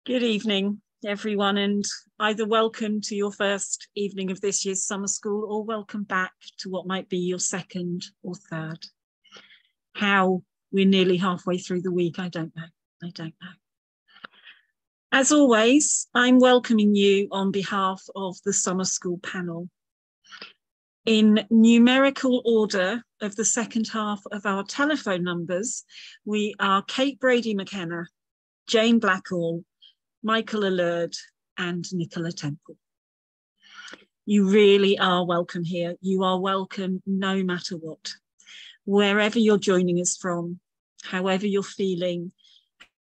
Good evening, everyone, and either welcome to your first evening of this year's summer school or welcome back to what might be your second or third. How we're nearly halfway through the week, I don't know. As always, I'm welcoming you on behalf of the summer school panel. In numerical order of the second half of our telephone numbers, we are Kate Brady-McKenna, Jane Blackall, Michael Allard, and Nicola Temple. You really are welcome here. You are welcome no matter what. Wherever you're joining us from, however you're feeling,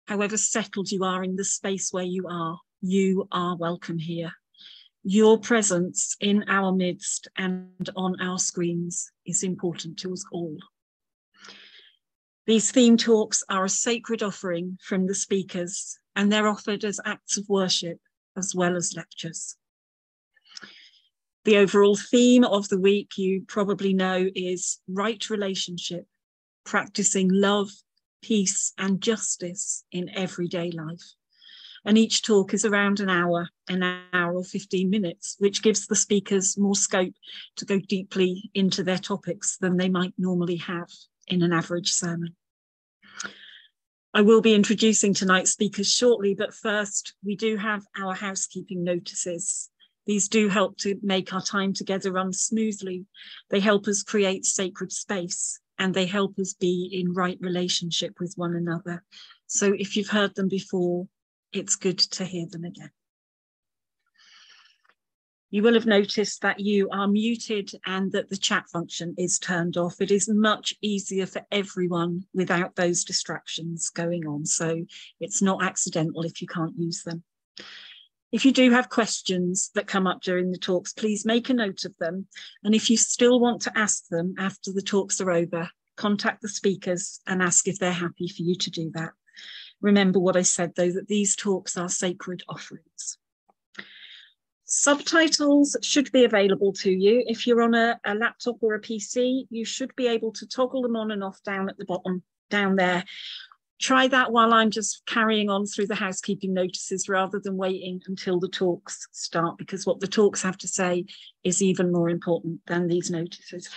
however settled you are in the space where you are welcome here. Your presence in our midst and on our screens is important to us all. These theme talks are a sacred offering from the speakers, and they're offered as acts of worship as well as lectures. The overall theme of the week, you probably know, is right relationship, practicing love, peace, and justice in everyday life. And each talk is around an hour or 15 minutes, which gives the speakers more scope to go deeply into their topics than they might normally have in an average sermon. I will be introducing tonight's speakers shortly, but first we do have our housekeeping notices. These do help to make our time together run smoothly. They help us create sacred space, and they help us be in right relationship with one another. So if you've heard them before, it's good to hear them again. You will have noticed that you are muted and that the chat function is turned off. It is much easier for everyone without those distractions going on. So it's not accidental if you can't use them. If you do have questions that come up during the talks, please make a note of them. And if you still want to ask them after the talks are over, contact the speakers and ask if they're happy for you to do that. Remember what I said, though, that these talks are sacred offerings. Subtitles should be available to you. If you're on a laptop or a PC, you should be able to toggle them on and off down at the bottom, down there. Try that while I'm just carrying on through the housekeeping notices rather than waiting until the talks start, because what the talks have to say is even more important than these notices.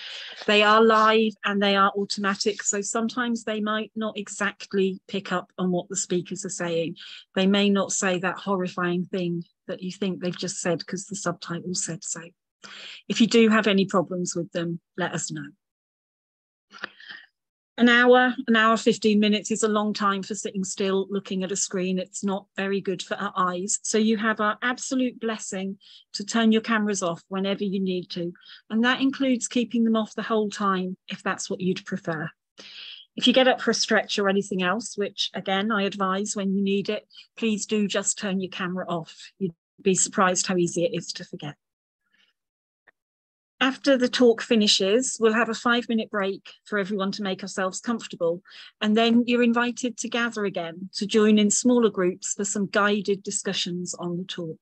They are live and they are automatic, so sometimes they might not exactly pick up on what the speakers are saying. They may not say that horrifying thing that you think they've just said because the subtitle said so. If you do have any problems with them, let us know. An hour, 15 minutes is a long time for sitting still looking at a screen. It's not very good for our eyes. So you have our absolute blessing to turn your cameras off whenever you need to. And that includes keeping them off the whole time, if that's what you'd prefer. If you get up for a stretch or anything else, which again, I advise when you need it, please do just turn your camera off. You'd be surprised how easy it is to forget. After the talk finishes, we'll have a 5-minute break for everyone to make ourselves comfortable. And then you're invited to gather again to join in smaller groups for some guided discussions on the talk.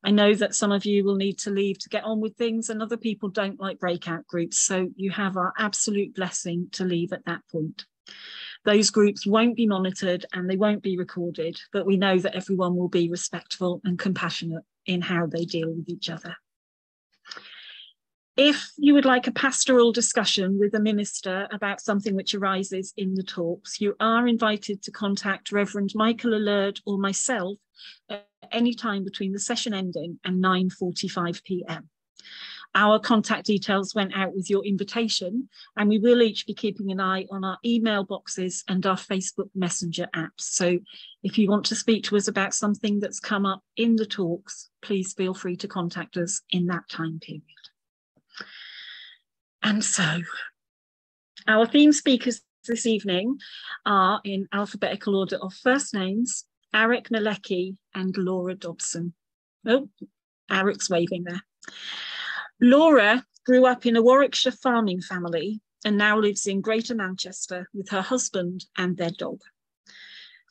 I know that some of you will need to leave to get on with things and other people don't like breakout groups. So you have our absolute blessing to leave at that point. Those groups won't be monitored and they won't be recorded, but we know that everyone will be respectful and compassionate in how they deal with each other. If you would like a pastoral discussion with a minister about something which arises in the talks, you are invited to contact Reverend Michael Allard or myself at any time between the session ending and 9:45 p.m. Our contact details went out with your invitation, and we will each be keeping an eye on our email boxes and our Facebook Messenger apps. So if you want to speak to us about something that's come up in the talks, please feel free to contact us in that time period. And so our theme speakers this evening are, in alphabetical order of first names, Arek Malecki and Laura Dobson. Oh, Arek's waving there. Laura grew up in a Warwickshire farming family and now lives in Greater Manchester with her husband and their dog.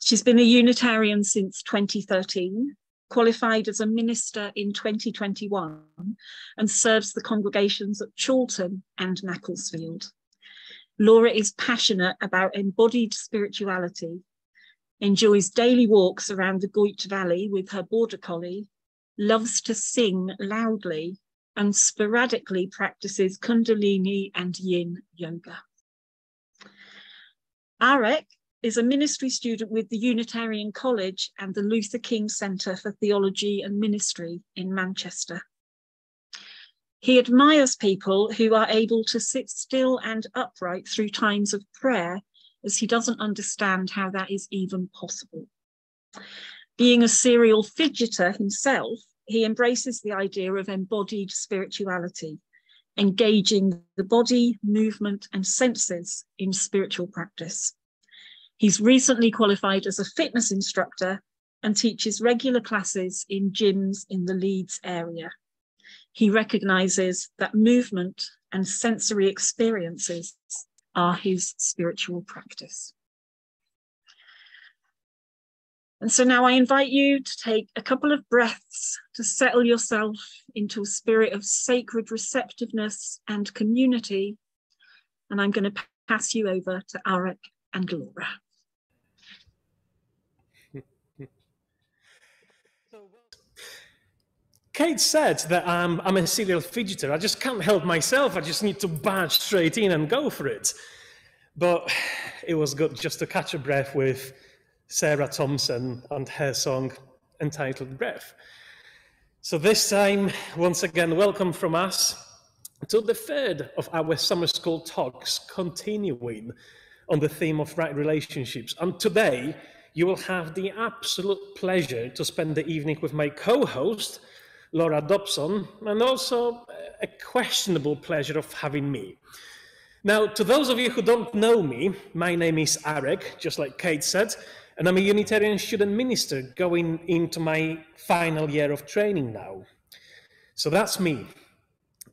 She's been a Unitarian since 2013, qualified as a minister in 2021, and serves the congregations at Chorlton and Macclesfield. Laura is passionate about embodied spirituality, enjoys daily walks around the Goit Valley with her border collie, loves to sing loudly, and sporadically practices Kundalini and Yin yoga. Arek is a ministry student with the Unitarian College and the Luther King Centre for Theology and Ministry in Manchester. He admires people who are able to sit still and upright through times of prayer, as he doesn't understand how that is even possible. Being a serial fidgeter himself, he embraces the idea of embodied spirituality, engaging the body, movement, and senses in spiritual practice. He's recently qualified as a fitness instructor and teaches regular classes in gyms in the Leeds area. He recognises that movement and sensory experiences are his spiritual practice. And so now I invite you to take a couple of breaths to settle yourself into a spirit of sacred receptiveness and community. And I'm going to pass you over to Arek and Laura. Kate said that I'm a serial fidgeter. I just can't help myself. I just need to barge straight in and go for it. But it was good just to catch a breath with Sarah Thompson and her song entitled Breath. So this time, once again, welcome from us to the third of our summer school talks, continuing on the theme of right relationships. And today, you will have the absolute pleasure to spend the evening with my co-host, Laura Dobson, and also a questionable pleasure of having me. Now, to those of you who don't know me, my name is Arek, just like Kate said, and I'm a Unitarian student minister going into my final year of training now. So that's me.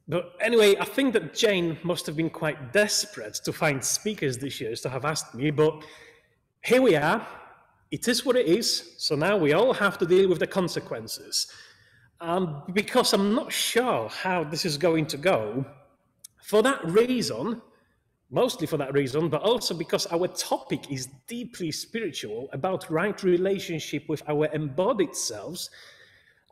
But anyway, I think that Jane must have been quite desperate to find speakers this year to have asked me, but here we are. It is what it is, so now we all have to deal with the consequences. Because I'm not sure how this is going to go, for that reason, mostly for that reason, but also because our topic is deeply spiritual about right relationship with our embodied selves,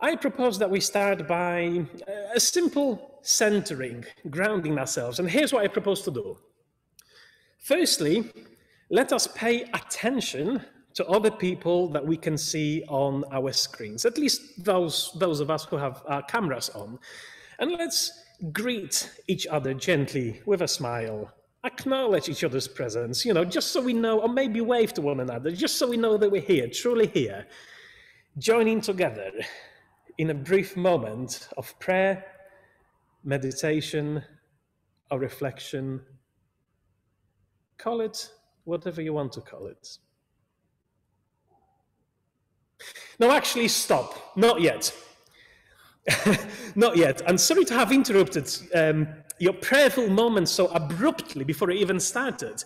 I propose that we start by a simple centering, grounding ourselves. And here's what I propose to do. Firstly, let us pay attention to other people that we can see on our screens, at least those of us who have our cameras on. And let's greet each other gently with a smile, acknowledge each other's presence, just so we know, or maybe wave to one another, just so we know that we're here, truly here, joining together in a brief moment of prayer, meditation, or reflection. Call it whatever you want to call it. No, actually, stop. Not yet. Not yet. I'm sorry to have interrupted your prayerful moment so abruptly before it even started,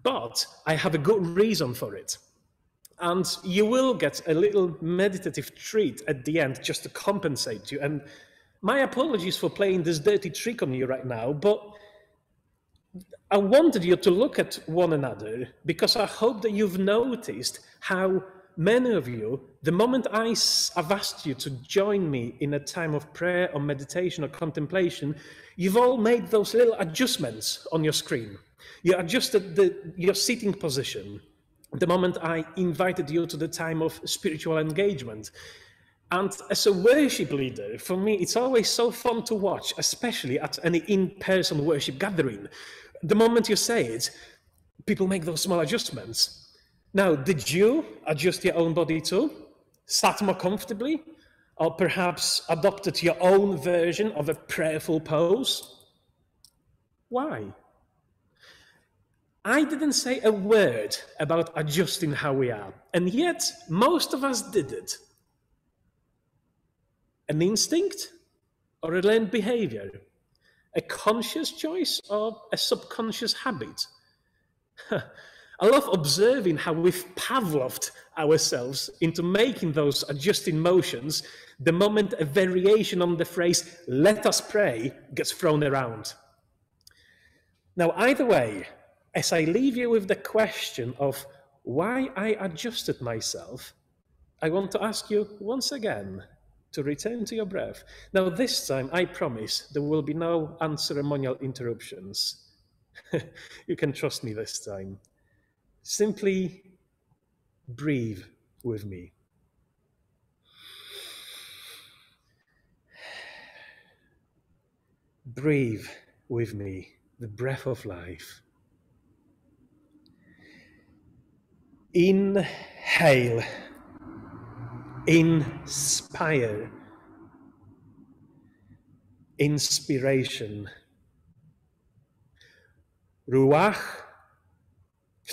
but I have a good reason for it. And you will get a little meditative treat at the end just to compensate you. And my apologies for playing this dirty trick on you right now, but I wanted you to look at one another because I hope that you've noticed how many of you, the moment I've asked you to join me in a time of prayer or meditation or contemplation, you've all made those little adjustments on your screen. You adjusted your sitting position the moment I invited you to the time of spiritual engagement. And as a worship leader, for me, it's always so fun to watch, especially at any in-person worship gathering. The moment you say it, people make those small adjustments. Now, did you adjust your own body too? Sat more comfortably? Or perhaps adopted your own version of a prayerful pose? Why? I didn't say a word about adjusting how we are, and yet most of us did it. An instinct or a learned behavior? A conscious choice or a subconscious habit? I love observing how we've Pavloved ourselves into making those adjusting motions the moment a variation on the phrase, "let us pray," gets thrown around. Now, either way, as I leave you with the question of why I adjusted myself, I want to ask you once again to return to your breath. Now, this time, I promise there will be no unceremonial interruptions. You can trust me this time. Simply breathe with me. Breathe with me, the breath of life. Inhale. Inspire. Inspiration. Ruach,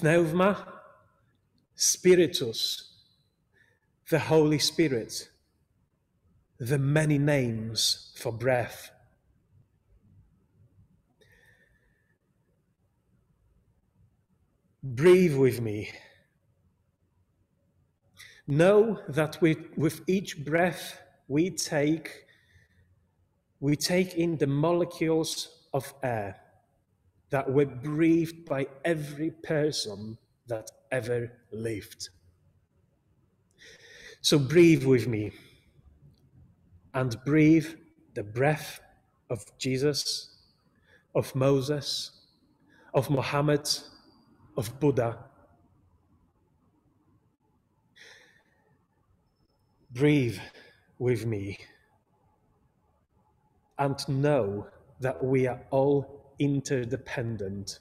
pneuma, spiritus, the Holy Spirit, the many names for breath. Breathe with me. Know that with each breath we take in the molecules of air that were breathed by every person that ever lived. So breathe with me and breathe the breath of Jesus, of Moses, of Muhammad, of Buddha. Breathe with me and know that we are all interdependent,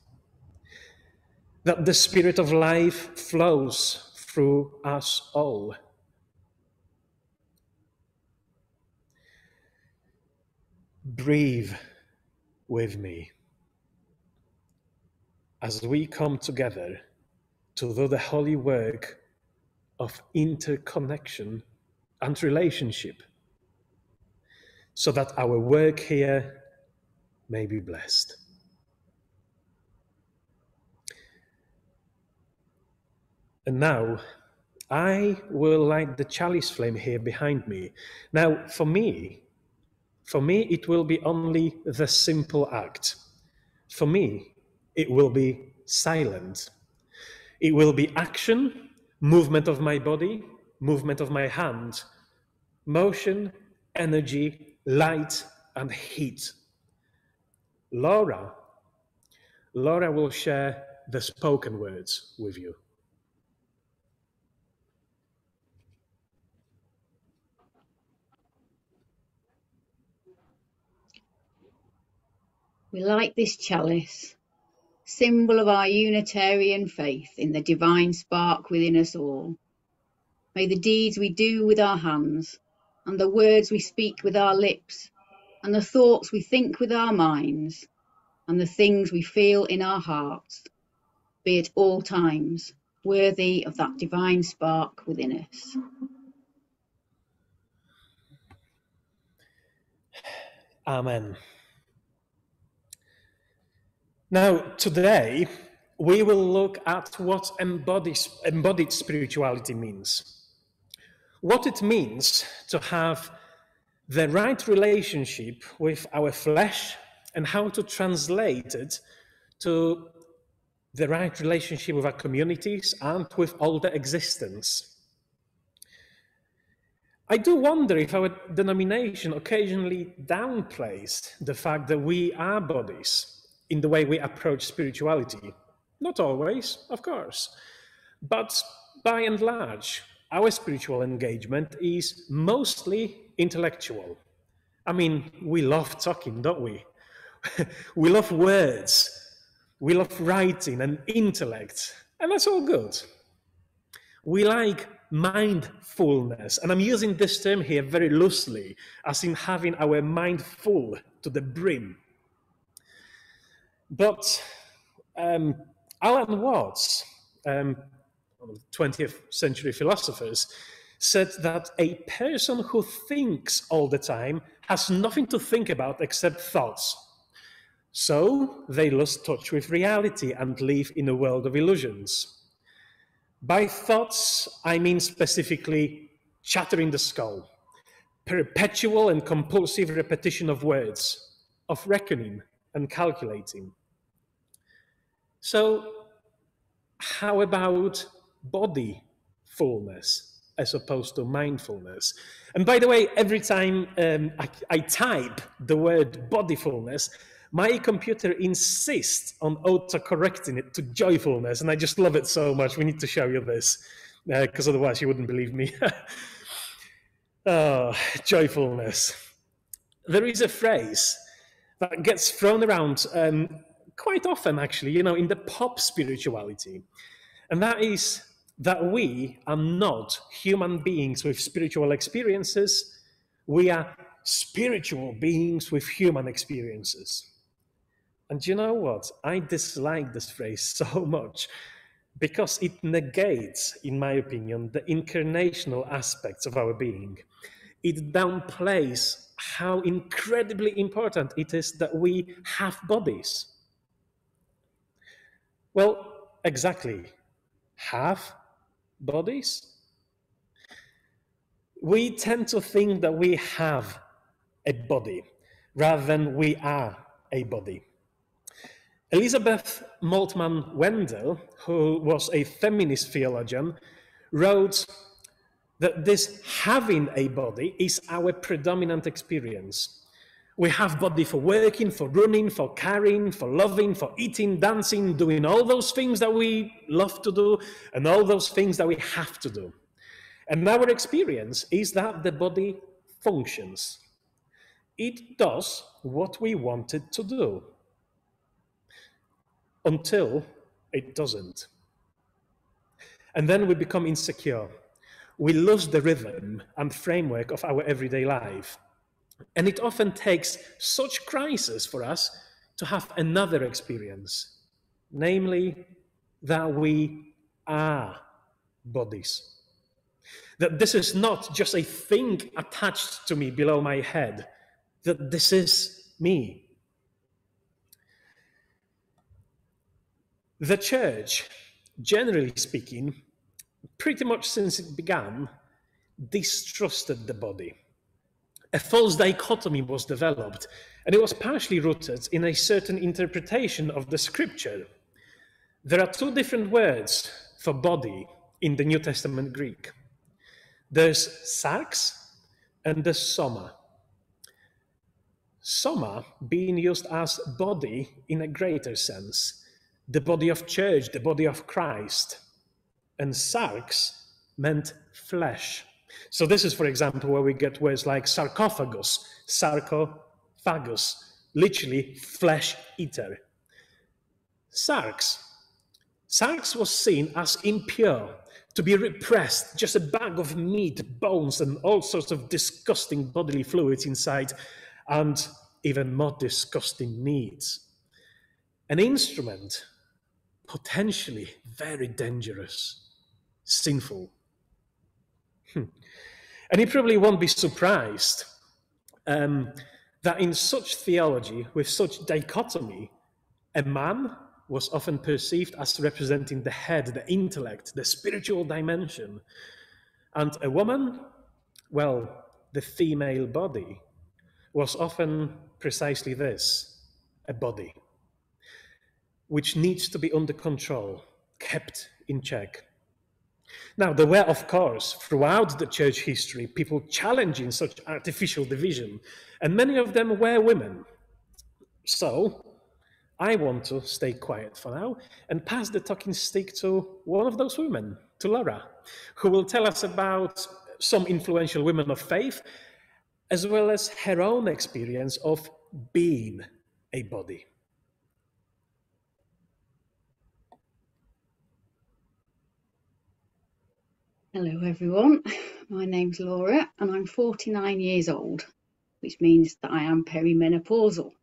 that the spirit of life flows through us all. Breathe with me as we come together to do the holy work of interconnection and relationship, so that our work here may be blessed. And now, I will light the chalice flame here behind me. Now, for me, it will be only the simple act. For me, it will be silent. It will be action, movement of my body, movement of my hand, motion, energy, light, and heat. Laura will share the spoken words with you. We light this chalice, symbol of our Unitarian faith in the divine spark within us all. May the deeds we do with our hands, and the words we speak with our lips, and the thoughts we think with our minds, and the things we feel in our hearts, be at all times worthy of that divine spark within us. Amen. Now, today, we will look at what embodied spirituality means. What it means to have the right relationship with our flesh and how to translate it to the right relationship with our communities and with all the existence. I do wonder if our denomination occasionally downplays the fact that we are bodies in the way we approach spirituality. Not always, of course, but by and large, our spiritual engagement is mostly intellectual. I mean, we love talking, don't we? We love words, we love writing and intellect, and that's all good. We like mindfulness, and I'm using this term here very loosely, as in having our mind full to the brim. But Alan Watts, 20th century philosophers, said that a person who thinks all the time has nothing to think about except thoughts. So they lose touch with reality and live in a world of illusions. By thoughts, I mean specifically chatter in the skull, perpetual and compulsive repetition of words, of reckoning and calculating. So how about bodyfulness as opposed to mindfulness. And by the way, every time I type the word bodyfulness, my computer insists on auto-correcting it to joyfulness, and I just love it so much. We need to show you this, because otherwise you wouldn't believe me. Oh, joyfulness. There is a phrase that gets thrown around quite often, actually, in the pop spirituality, and that is that we are not human beings with spiritual experiences. We are spiritual beings with human experiences. And you know what? I dislike this phrase so much because it negates, in my opinion, the incarnational aspects of our being. It downplays how incredibly important it is that we have bodies. Well, exactly. Have bodies? We tend to think that we have a body rather than we are a body. Elizabeth Maltman Wendell, who was a feminist theologian, wrote that this having a body is our predominant experience. We have body for working, for running, for carrying, for loving, for eating, dancing, doing all those things that we love to do and all those things that we have to do. And our experience is that the body functions. It does what we want it to do until it doesn't. And then we become insecure. We lose the rhythm and framework of our everyday life. And it often takes such crisis for us to have another experience, namely that we are bodies. That this is not just a thing attached to me below my head, that this is me. The church, generally speaking, pretty much since it began, distrusted the body. A false dichotomy was developed, and it was partially rooted in a certain interpretation of the scripture. There are two different words for body in the New Testament Greek. There's sarx and there's soma. Soma being used as body in a greater sense, the body of church, the body of Christ. And sarx meant flesh. So this is, for example, where we get words like sarcophagus, sarcophagus, literally flesh eater. Sarx was seen as impure, to be repressed, just a bag of meat, bones, and all sorts of disgusting bodily fluids inside, and even more disgusting needs. An instrument, potentially very dangerous, sinful. And you probably won't be surprised that in such theology, with such dichotomy, a man was often perceived as representing the head, the intellect, the spiritual dimension. And a woman, well, the female body, was often precisely this, a body, which needs to be under control, kept in check. Now, there were, of course, throughout the church history, people challenging such artificial division, and many of them were women. So, I want to stay quiet for now and pass the talking stick to one of those women, to Laura, who will tell us about some influential women of faith, as well as her own experience of being a body. Hello everyone, my name's Laura and I'm 49 years old, which means that I am perimenopausal.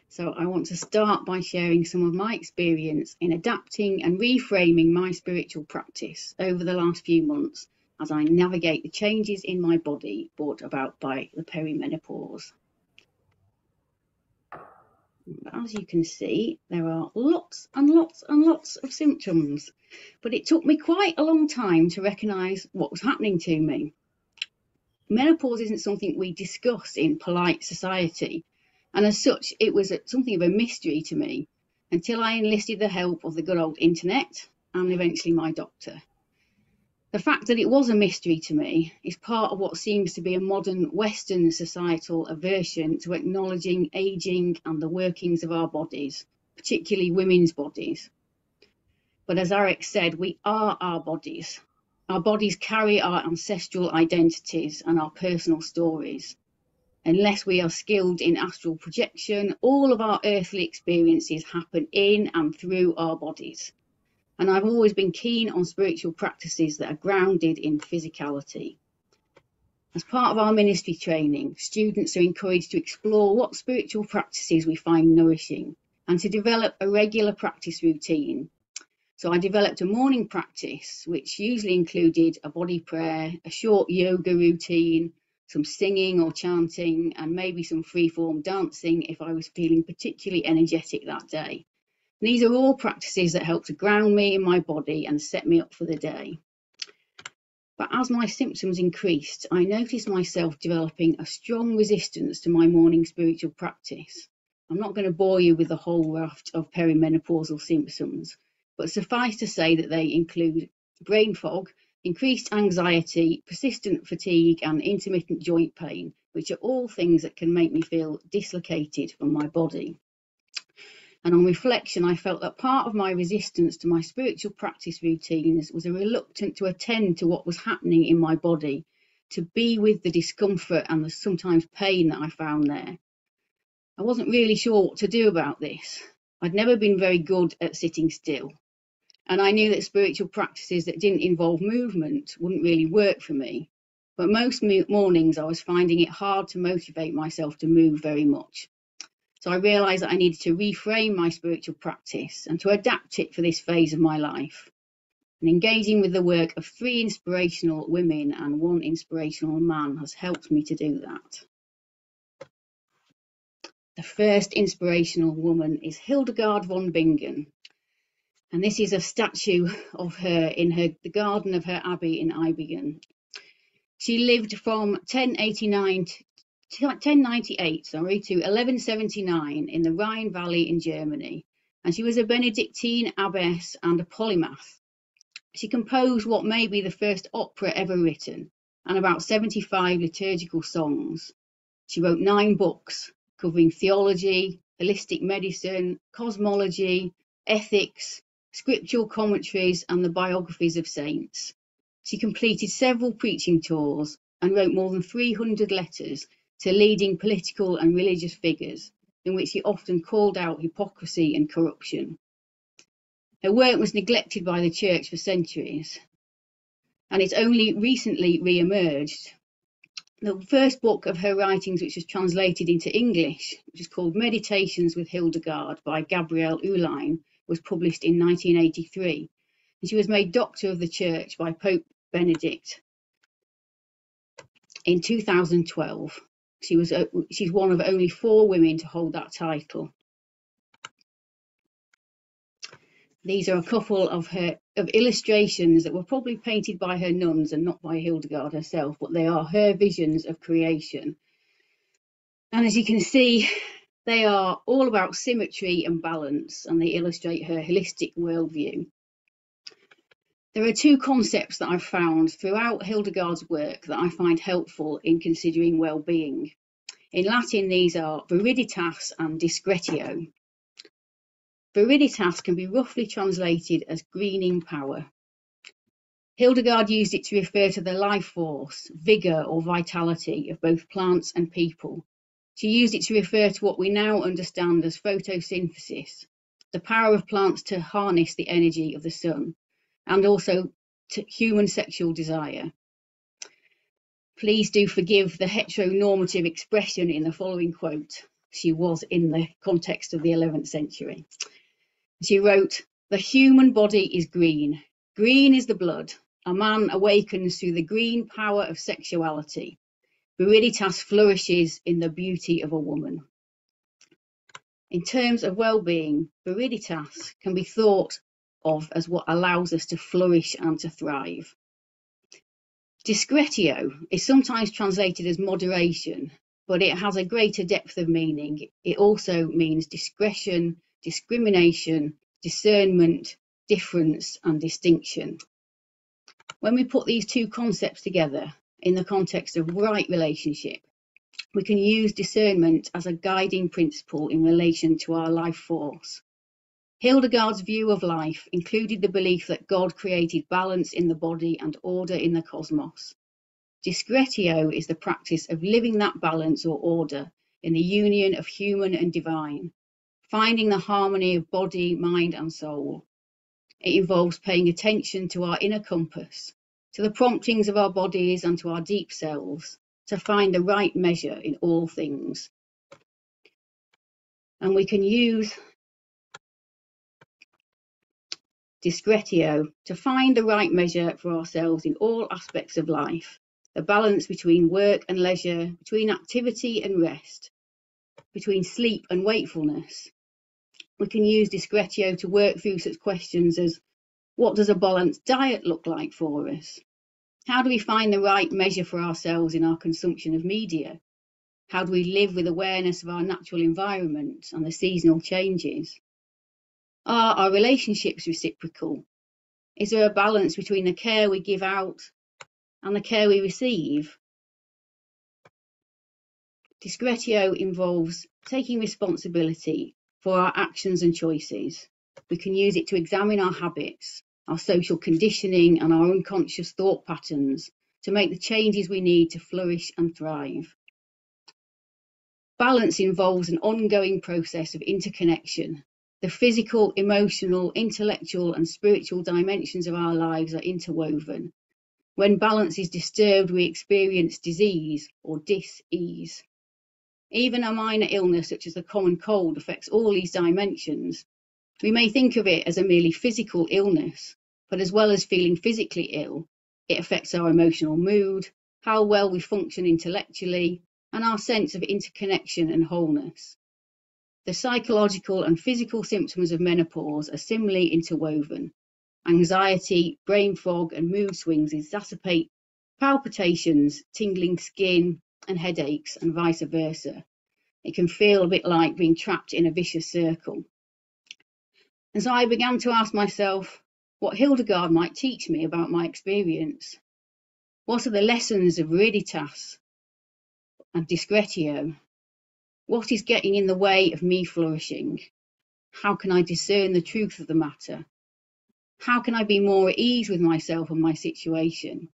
So I want to start by sharing some of my experience in adapting and reframing my spiritual practice over the last few months as I navigate the changes in my body brought about by the perimenopause. As you can see, there are lots and lots and lots of symptoms, but it took me quite a long time to recognise what was happening to me. Menopause isn't something we discuss in polite society, and as such, it was something of a mystery to me until I enlisted the help of the good old internet and eventually my doctor. The fact that it was a mystery to me is part of what seems to be a modern Western societal aversion to acknowledging aging and the workings of our bodies, particularly women's bodies. But as Arek said, we are our bodies. Our bodies carry our ancestral identities and our personal stories. Unless we are skilled in astral projection, all of our earthly experiences happen in and through our bodies. And I've always been keen on spiritual practices that are grounded in physicality. As part of our ministry training, students are encouraged to explore what spiritual practices we find nourishing and to develop a regular practice routine. So I developed a morning practice, which usually included a body prayer, a short yoga routine, some singing or chanting, and maybe some free-form dancing if I was feeling particularly energetic that day. These are all practices that help to ground me in my body and set me up for the day. But as my symptoms increased, I noticed myself developing a strong resistance to my morning spiritual practice. I'm not going to bore you with the whole raft of perimenopausal symptoms, but suffice to say that they include brain fog, increased anxiety, persistent fatigue, and intermittent joint pain, which are all things that can make me feel dislocated from my body. And on reflection, I felt that part of my resistance to my spiritual practice routines was a reluctance to attend to what was happening in my body, to be with the discomfort and the sometimes pain that I found there. I wasn't really sure what to do about this. I'd never been very good at sitting still. And I knew that spiritual practices that didn't involve movement wouldn't really work for me. But most mornings I was finding it hard to motivate myself to move very much. So I realised that I needed to reframe my spiritual practice and to adapt it for this phase of my life. And engaging with the work of 3 inspirational women and 1 inspirational man has helped me to do that. The first inspirational woman is Hildegard von Bingen. And this is a statue of her in the garden of her abbey in Eibingen. She lived from 1098 to 1179 in the Rhine Valley in Germany, and she was a Benedictine abbess and a polymath. She composed what may be the first opera ever written, and about 75 liturgical songs. She wrote 9 books covering theology, holistic medicine, cosmology, ethics, scriptural commentaries, and the biographies of saints. She completed several preaching tours and wrote more than 300 letters to leading political and religious figures, in which he often called out hypocrisy and corruption. Her work was neglected by the church for centuries, and it's only recently re-emerged. The first book of her writings, which was translated into English, which is called Meditations with Hildegard by Gabrielle Uline, was published in 1983. And she was made Doctor of the Church by Pope Benedict in 2012. She's one of only 4 women to hold that title. These are a couple of illustrations that were probably painted by her nuns and not by Hildegard herself, but they are her visions of creation. And as you can see, they are all about symmetry and balance, and they illustrate her holistic worldview. There are 2 concepts that I've found throughout Hildegard's work that I find helpful in considering well-being. In Latin, these are viriditas and discretio. Viriditas can be roughly translated as greening power. Hildegard used it to refer to the life force, vigour or vitality of both plants and people. She used it to refer to what we now understand as photosynthesis, the power of plants to harness the energy of the sun, and also to human sexual desire. Please do forgive the heteronormative expression in the following quote. She was in the context of the 11th century. She wrote, "The human body is green. Green is the blood. A man awakens through the green power of sexuality. Viriditas flourishes in the beauty of a woman." In terms of well-being, viriditas can be thought of as what allows us to flourish and to thrive. Discretio is sometimes translated as moderation, but it has a greater depth of meaning. It also means discretion, discrimination, discernment, difference, and distinction. When we put these two concepts together in the context of right relationship, we can use discernment as a guiding principle in relation to our life force. Hildegard's view of life included the belief that God created balance in the body and order in the cosmos. Discretio is the practice of living that balance or order in the union of human and divine, finding the harmony of body, mind, and soul. It involves paying attention to our inner compass, to the promptings of our bodies and to our deep selves, to find the right measure in all things. And we can use discretio to find the right measure for ourselves in all aspects of life, the balance between work and leisure, between activity and rest, between sleep and wakefulness. We can use discretio to work through such questions as, what does a balanced diet look like for us? How do we find the right measure for ourselves in our consumption of media? How do we live with awareness of our natural environment and the seasonal changes? Are our relationships reciprocal? Is there a balance between the care we give out and the care we receive? Discretio involves taking responsibility for our actions and choices. We can use it to examine our habits, our social conditioning, and our unconscious thought patterns to make the changes we need to flourish and thrive. Balance involves an ongoing process of interconnection. The physical, emotional, intellectual, and spiritual dimensions of our lives are interwoven. When balance is disturbed, we experience disease or dis-ease. Even a minor illness such as the common cold affects all these dimensions. We may think of it as a merely physical illness, but as well as feeling physically ill, it affects our emotional mood, how well we function intellectually, and our sense of interconnection and wholeness. The psychological and physical symptoms of menopause are similarly interwoven. Anxiety, brain fog, and mood swings exacerbate palpitations, tingling skin, and headaches, and vice versa. It can feel a bit like being trapped in a vicious circle. And so I began to ask myself what Hildegard might teach me about my experience. What are the lessons of viriditas and discretio? What is getting in the way of me flourishing? How can I discern the truth of the matter? How can I be more at ease with myself and my situation?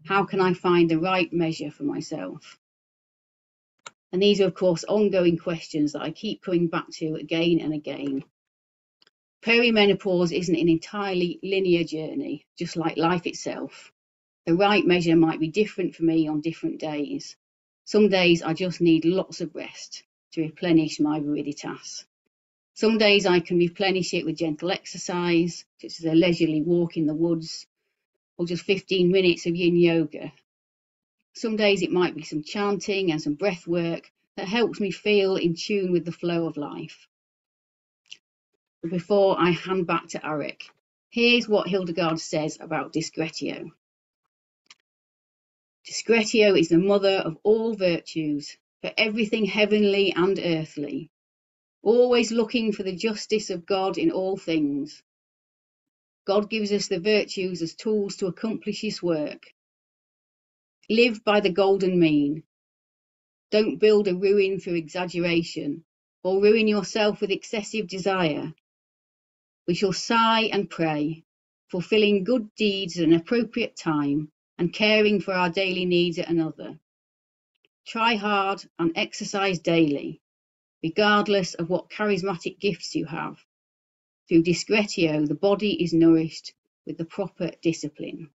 How can I find the right measure for myself? And these are, of course, ongoing questions that I keep coming back to again and again. Perimenopause isn't an entirely linear journey, just like life itself. The right measure might be different for me on different days. Some days I just need lots of rest to replenish my viriditas. Some days I can replenish it with gentle exercise, such as a leisurely walk in the woods, or just 15 minutes of yin yoga. Some days it might be some chanting and some breath work that helps me feel in tune with the flow of life. But before I hand back to Arek, here's what Hildegard says about discretio. Discretio is the mother of all virtues, for everything heavenly and earthly, always looking for the justice of God in all things. God gives us the virtues as tools to accomplish his work. Live by the golden mean. Don't build a ruin through exaggeration, or ruin yourself with excessive desire. We shall sigh and pray, fulfilling good deeds at an appropriate time, and caring for our daily needs at another. Try hard and exercise daily, regardless of what charismatic gifts you have. Through discretio, the body is nourished with the proper discipline.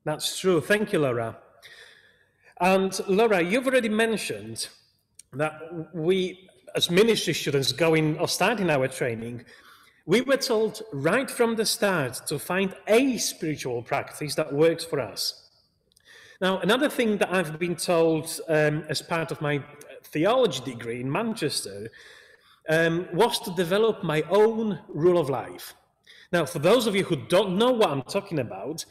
That's true. Thank you, Laura. And Laura, you've already mentioned that we, as ministry students going or starting our training, we were told right from the start to find a spiritual practice that works for us. Now, another thing that I've been told as part of my theology degree in Manchester was to develop my own rule of life. Now, for those of you who don't know what I'm talking about,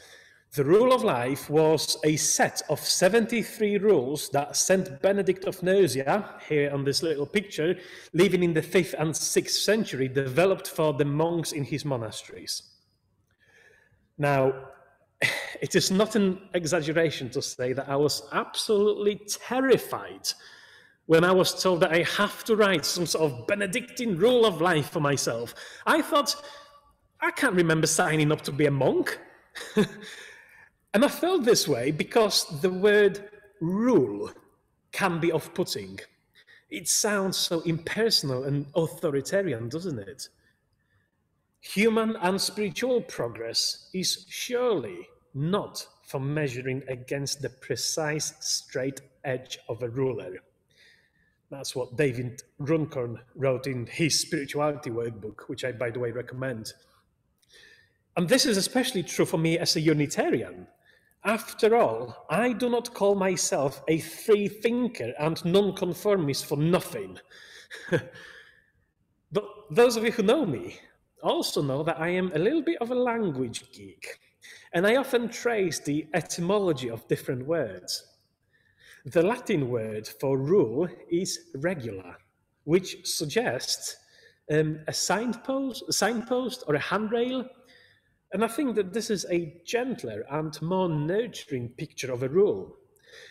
The rule of life was a set of 73 rules that Saint Benedict of Nursia, here on this little picture, living in the 5th and 6th century, developed for the monks in his monasteries. Now, it is not an exaggeration to say that I was absolutely terrified when I was told that I have to write some sort of Benedictine rule of life for myself. I thought, I can't remember signing up to be a monk. And I felt this way because the word rule can be off-putting. It sounds so impersonal and authoritarian, doesn't it? Human and spiritual progress is surely not for measuring against the precise straight edge of a ruler. That's what David Runcorn wrote in his spirituality workbook, which I, by the way, recommend. And this is especially true for me as a Unitarian. After all, I do not call myself a free thinker and nonconformist for nothing. But those of you who know me also know that I am a little bit of a language geek, and I often trace the etymology of different words. The Latin word for rule is regula, which suggests a signpost or a handrail. And I think that this is a gentler and more nurturing picture of a rule.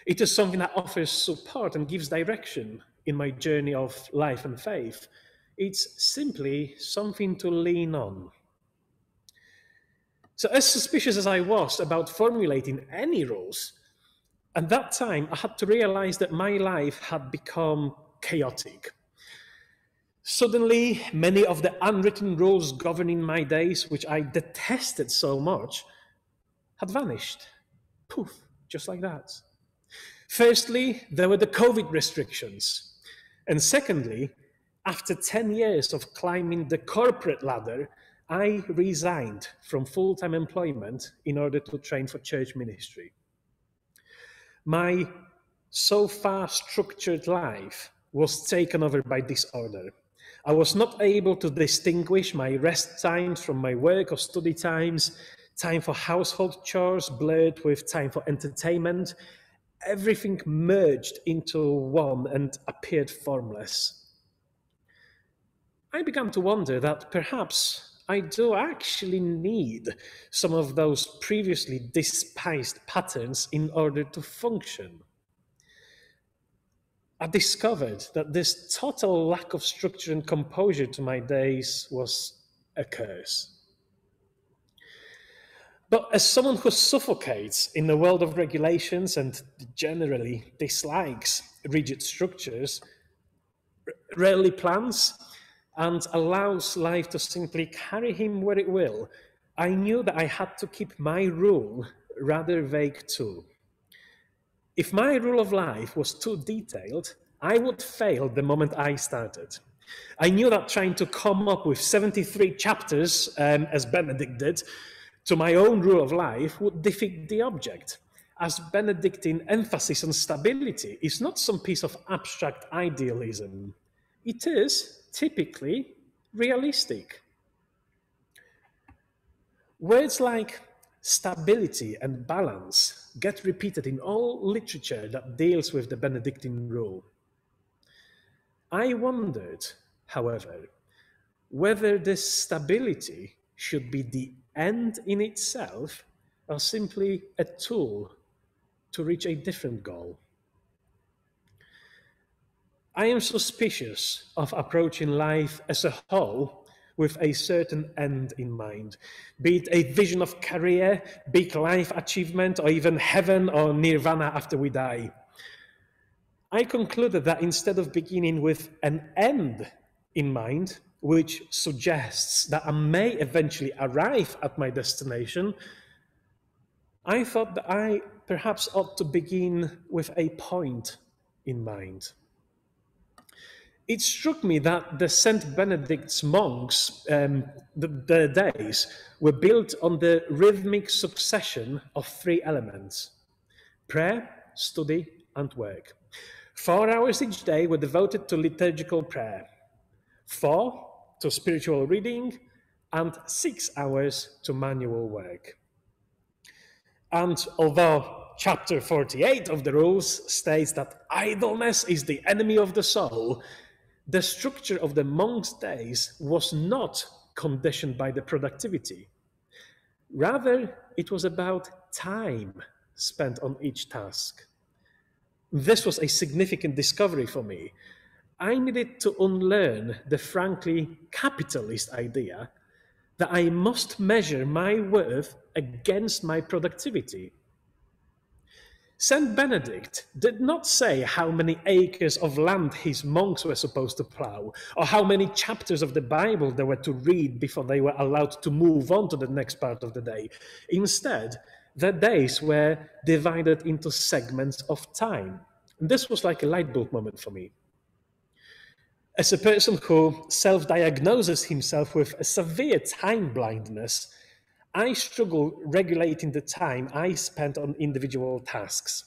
It is something that offers support and gives direction in my journey of life and faith. It's simply something to lean on. So as suspicious as I was about formulating any rules, at that time I had to realize that my life had become chaotic. Suddenly, many of the unwritten rules governing my days, which I detested so much, had vanished. Poof, just like that. Firstly, there were the COVID restrictions. And secondly, after 10 years of climbing the corporate ladder, I resigned from full-time employment in order to train for church ministry. My so far structured life was taken over by disorder. I was not able to distinguish my rest times from my work or study times. Time for household chores blurred with time for entertainment. Everything merged into one and appeared formless. I began to wonder that perhaps I do actually need some of those previously despised patterns in order to function. I discovered that this total lack of structure and composure to my days was a curse. But as someone who suffocates in the world of regulations and generally dislikes rigid structures, rarely plans, and allows life to simply carry him where it will, I knew that I had to keep my rule rather vague too. If my rule of life was too detailed, I would fail the moment I started. I knew that trying to come up with 73 chapters, as Benedict did, to my own rule of life would defeat the object, as Benedictine emphasis on stability is not some piece of abstract idealism. It is typically realistic. Words like stability and balance get repeated in all literature that deals with the Benedictine rule. I wondered, however, whether this stability should be the end in itself or simply a tool to reach a different goal. I am suspicious of approaching life as a whole with a certain end in mind, be it a vision of career, big life achievement, or even heaven or nirvana after we die. I concluded that instead of beginning with an end in mind, which suggests that I may eventually arrive at my destination, I thought that I perhaps ought to begin with a point in mind. It struck me that the St. Benedict's monks, their days, were built on the rhythmic succession of three elements: prayer, study, and work. 4 hours each day were devoted to liturgical prayer, 4 to spiritual reading, and 6 hours to manual work. And although chapter 48 of the rules states that idleness is the enemy of the soul, the structure of the monk's days was not conditioned by the productivity. Rather, it was about time spent on each task. This was a significant discovery for me. I needed to unlearn the frankly capitalist idea that I must measure my worth against my productivity. Saint Benedict did not say how many acres of land his monks were supposed to plow, or how many chapters of the Bible they were to read before they were allowed to move on to the next part of the day. Instead, their days were divided into segments of time. And this was like a light bulb moment for me. As a person who self-diagnoses himself with a severe time blindness, I struggle regulating the time I spend on individual tasks.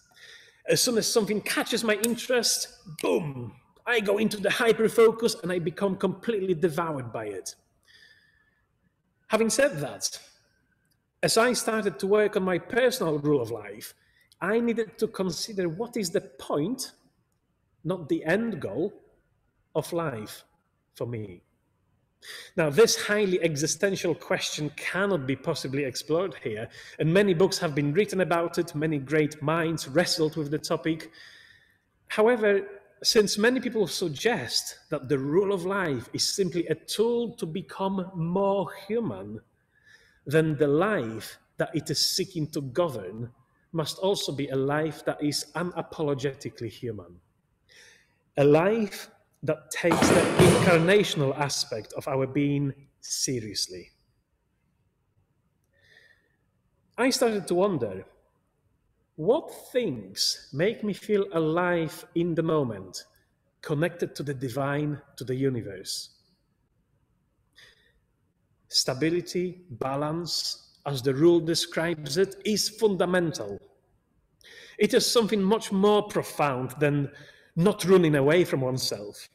As soon as something catches my interest, boom, I go into the hyper-focus and I become completely devoured by it. Having said that, as I started to work on my personal rule of life, I needed to consider what is the point, not the end goal, of life for me. Now, this highly existential question cannot be possibly explored here, and many books have been written about it, many great minds wrestled with the topic. However, since many people suggest that the rule of life is simply a tool to become more human, then the life that it is seeking to govern must also be a life that is unapologetically human. A life that takes the incarnational aspect of our being seriously. I started to wonder, what things make me feel alive in the moment, connected to the divine, to the universe? Stability, balance, as the rule describes it, is fundamental. It is something much more profound than not running away from oneself.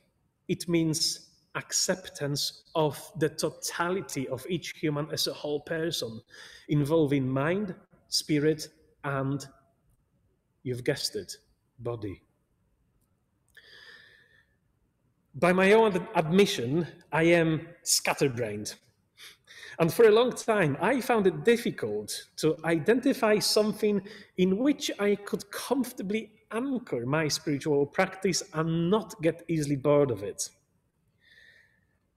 It means acceptance of the totality of each human as a whole person, involving mind, spirit, and, you've guessed it, body. By my own admission, I am scatterbrained. And for a long time, I found it difficult to identify something in which I could comfortably anchor my spiritual practice and not get easily bored of it.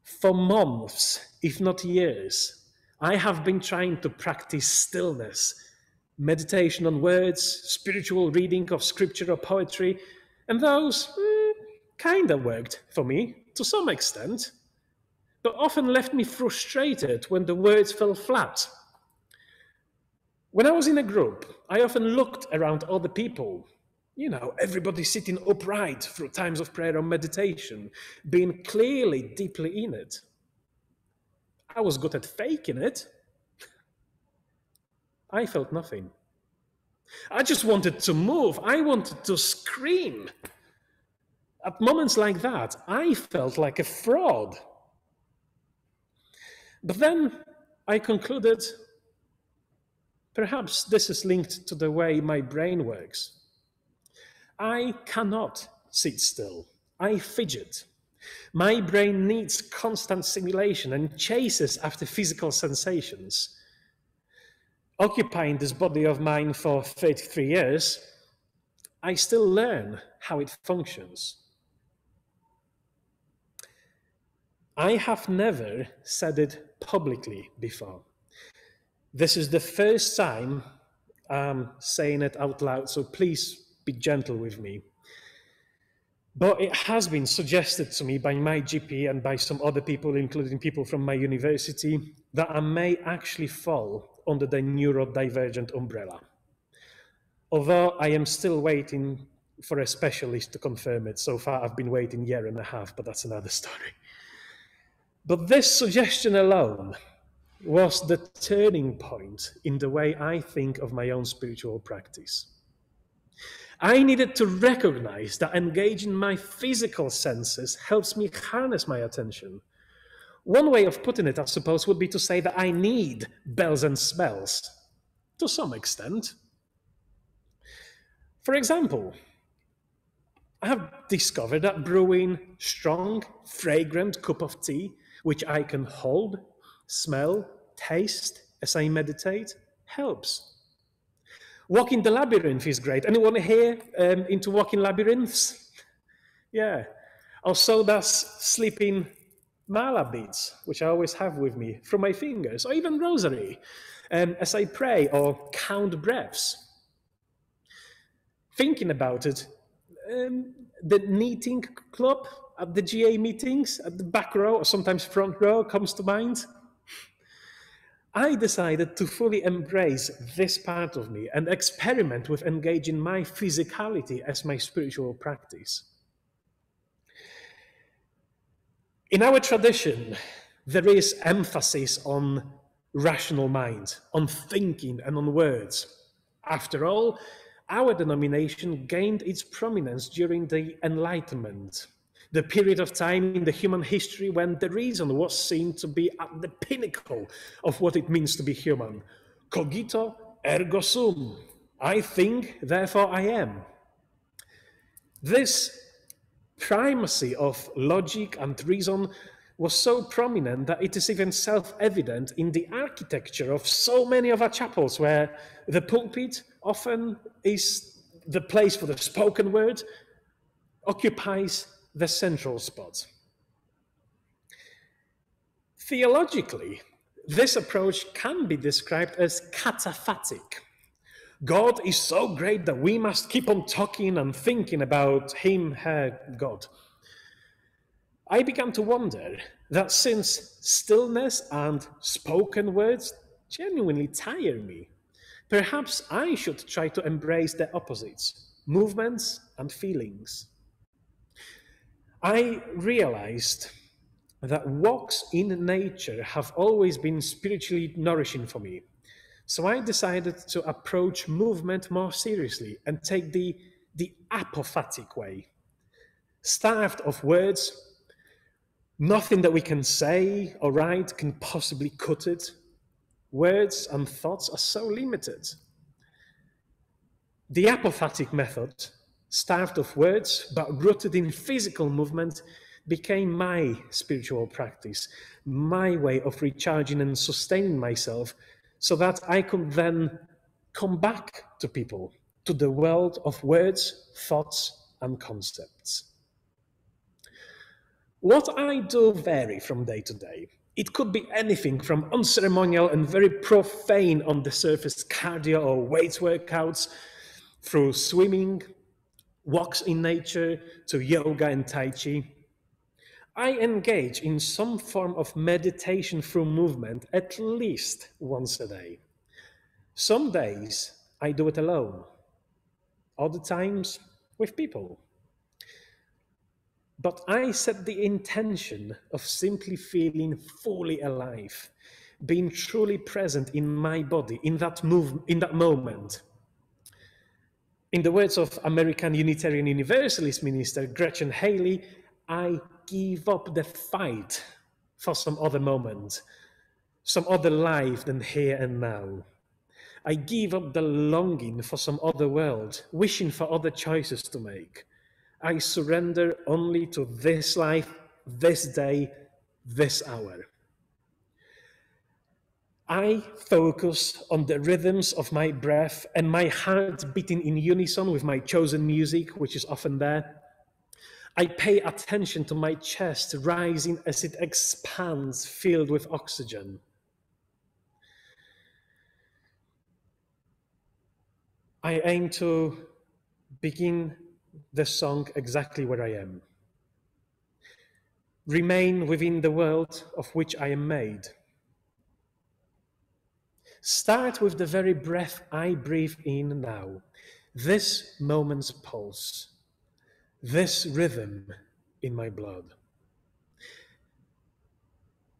For months, if not years, I have been trying to practice stillness, meditation on words, spiritual reading of scripture or poetry, and those kind of worked for me to some extent, but often left me frustrated when the words fell flat. When I was in a group, I often looked around other people, everybody sitting upright through times of prayer or meditation, being clearly deeply in it. I was good at faking it. I felt nothing. I just wanted to move. I wanted to scream. At moments like that, I felt like a fraud. But then I concluded, perhaps this is linked to the way my brain works. I cannot sit still. I fidget. My brain needs constant stimulation and chases after physical sensations. Occupying this body of mine for 33 years, I still learn how it functions. I have never said it publicly before. This is the first time I'm saying it out loud, so please be gentle with me. But it has been suggested to me by my GP and by some other people, including people from my university, that I may actually fall under the neurodivergent umbrella. Although I am still waiting for a specialist to confirm it. So far I've been waiting a year and a half, but that's another story. But this suggestion alone was the turning point in the way I think of my own spiritual practice. I needed to recognize that engaging my physical senses helps me harness my attention. One way of putting it, I suppose, would be to say that I need bells and smells, to some extent. For example, I have discovered that brewing strong, fragrant cup of tea, which I can hold, smell, taste as I meditate, helps. Walking the labyrinth is great. Anyone here into walking labyrinths? Yeah. Also, that's sleeping mala beads, which I always have with me, from my fingers, or even rosary, as I pray or count breaths. Thinking about it, the knitting club at the GA meetings, at the back row, or sometimes front row, comes to mind. I decided to fully embrace this part of me and experiment with engaging my physicality as my spiritual practice. In our tradition, there is emphasis on rational mind, on thinking and on words. After all, our denomination gained its prominence during the Enlightenment, the period of time in the human history when the reason was seen to be at the pinnacle of what it means to be human. Cogito ergo sum. I think, therefore I am. This primacy of logic and reason was so prominent that it is even self-evident in the architecture of so many of our chapels, where the pulpit often is the place for the spoken word, occupies the central spot. Theologically, this approach can be described as cataphatic. God is so great that we must keep on talking and thinking about him, her, God. I began to wonder that since stillness and spoken words genuinely tire me, perhaps I should try to embrace the opposites, movements and feelings. I realized that walks in nature have always been spiritually nourishing for me. So I decided to approach movement more seriously and take the apophatic way. Starved of words, nothing that we can say or write can possibly cut it. Words and thoughts are so limited. The apophatic method, starved of words but rooted in physical movement, became my spiritual practice, my way of recharging and sustaining myself, so that I could then come back to people, to the world of words, thoughts, and concepts. What I do vary from day to day. It could be anything from unceremonial and very profane on the surface cardio or weights workouts, through swimming, walks in nature, to yoga and tai chi. I engage in some form of meditation through movement at least once a day. Some days I do it alone, other times with people. But I set the intention of simply feeling fully alive, being truly present in my body, in that moment. In the words of American Unitarian Universalist minister Gretchen Haley, I give up the fight for some other moment, some other life than here and now. I give up the longing for some other world, wishing for other choices to make. I surrender only to this life, this day, this hour. I focus on the rhythms of my breath and my heart beating in unison with my chosen music, which is often there. I pay attention to my chest rising as it expands, filled with oxygen. I aim to begin the song exactly where I am. Remain within the world of which I am made. Start with the very breath I breathe in now, this moment's pulse, this rhythm in my blood.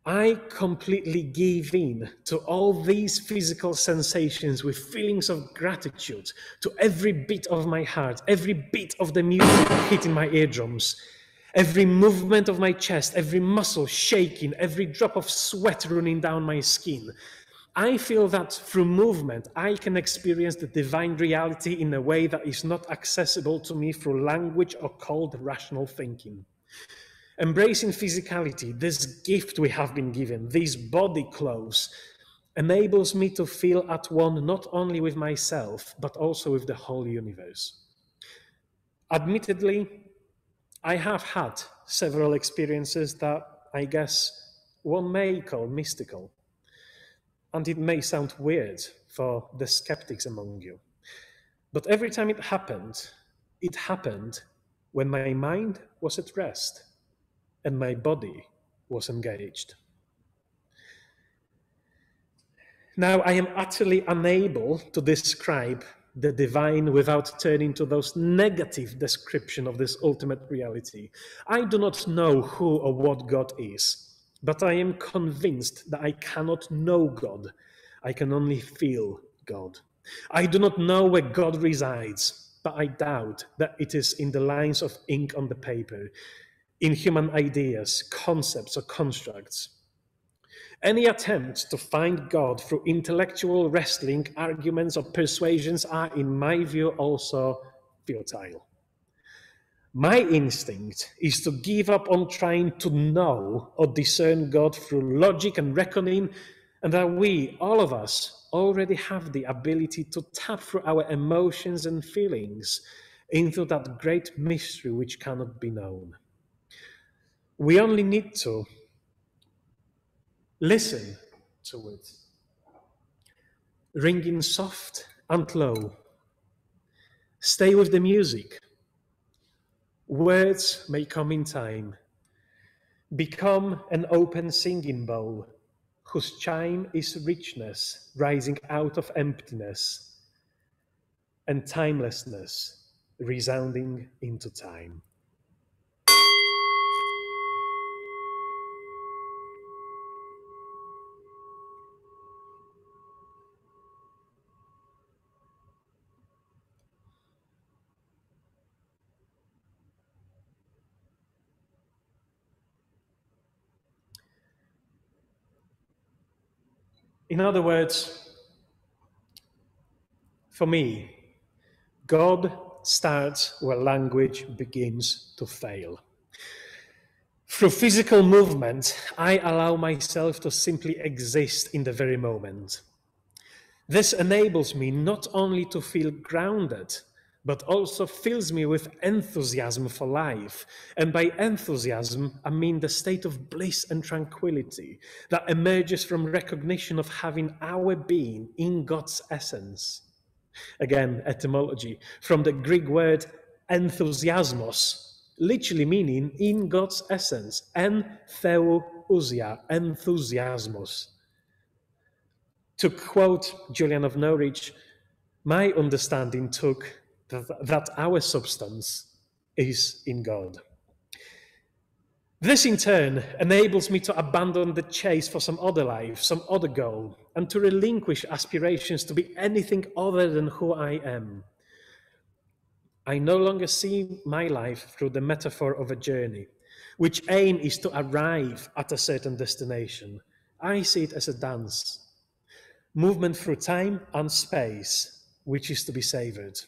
I completely give in to all these physical sensations with feelings of gratitude to every beat of my heart, every beat of the music hitting my eardrums, every movement of my chest, every muscle shaking, every drop of sweat running down my skin. I feel that through movement, I can experience the divine reality in a way that is not accessible to me through language or cold rational thinking. Embracing physicality, this gift we have been given, these body clothes, enables me to feel at one not only with myself, but also with the whole universe. Admittedly, I have had several experiences that I guess one may call mystical. And it may sound weird for the skeptics among you. But every time it happened when my mind was at rest and my body was engaged. Now, I am utterly unable to describe the divine without turning to those negative descriptions of this ultimate reality. I do not know who or what God is, but I am convinced that I cannot know God. I can only feel God. I do not know where God resides, but I doubt that it is in the lines of ink on the paper, in human ideas, concepts, or constructs. Any attempts to find God through intellectual wrestling, arguments, or persuasions are, in my view, also futile. My instinct is to give up on trying to know or discern God through logic and reckoning, and that we, all of us, already have the ability to tap through our emotions and feelings into that great mystery which cannot be known. We only need to listen to it, ringing soft and low. Stay with the music. Words may come in time. Become an open singing bowl, whose chime is richness rising out of emptiness, and timelessness resounding into time. In other words, for me, God starts where language begins to fail. Through physical movement, I allow myself to simply exist in the very moment. This enables me not only to feel grounded, but also fills me with enthusiasm for life. And by enthusiasm, I mean the state of bliss and tranquility that emerges from recognition of having our being in God's essence. Again, etymology, from the Greek word enthusiasmos, literally meaning in God's essence, entheusia, enthusiasmos. To quote Julian of Norwich, my understanding took that our substance is in God. This in turn enables me to abandon the chase for some other life, some other goal, and to relinquish aspirations to be anything other than who I am. I no longer see my life through the metaphor of a journey, which aim is to arrive at a certain destination. I see it as a dance, movement through time and space, which is to be savored.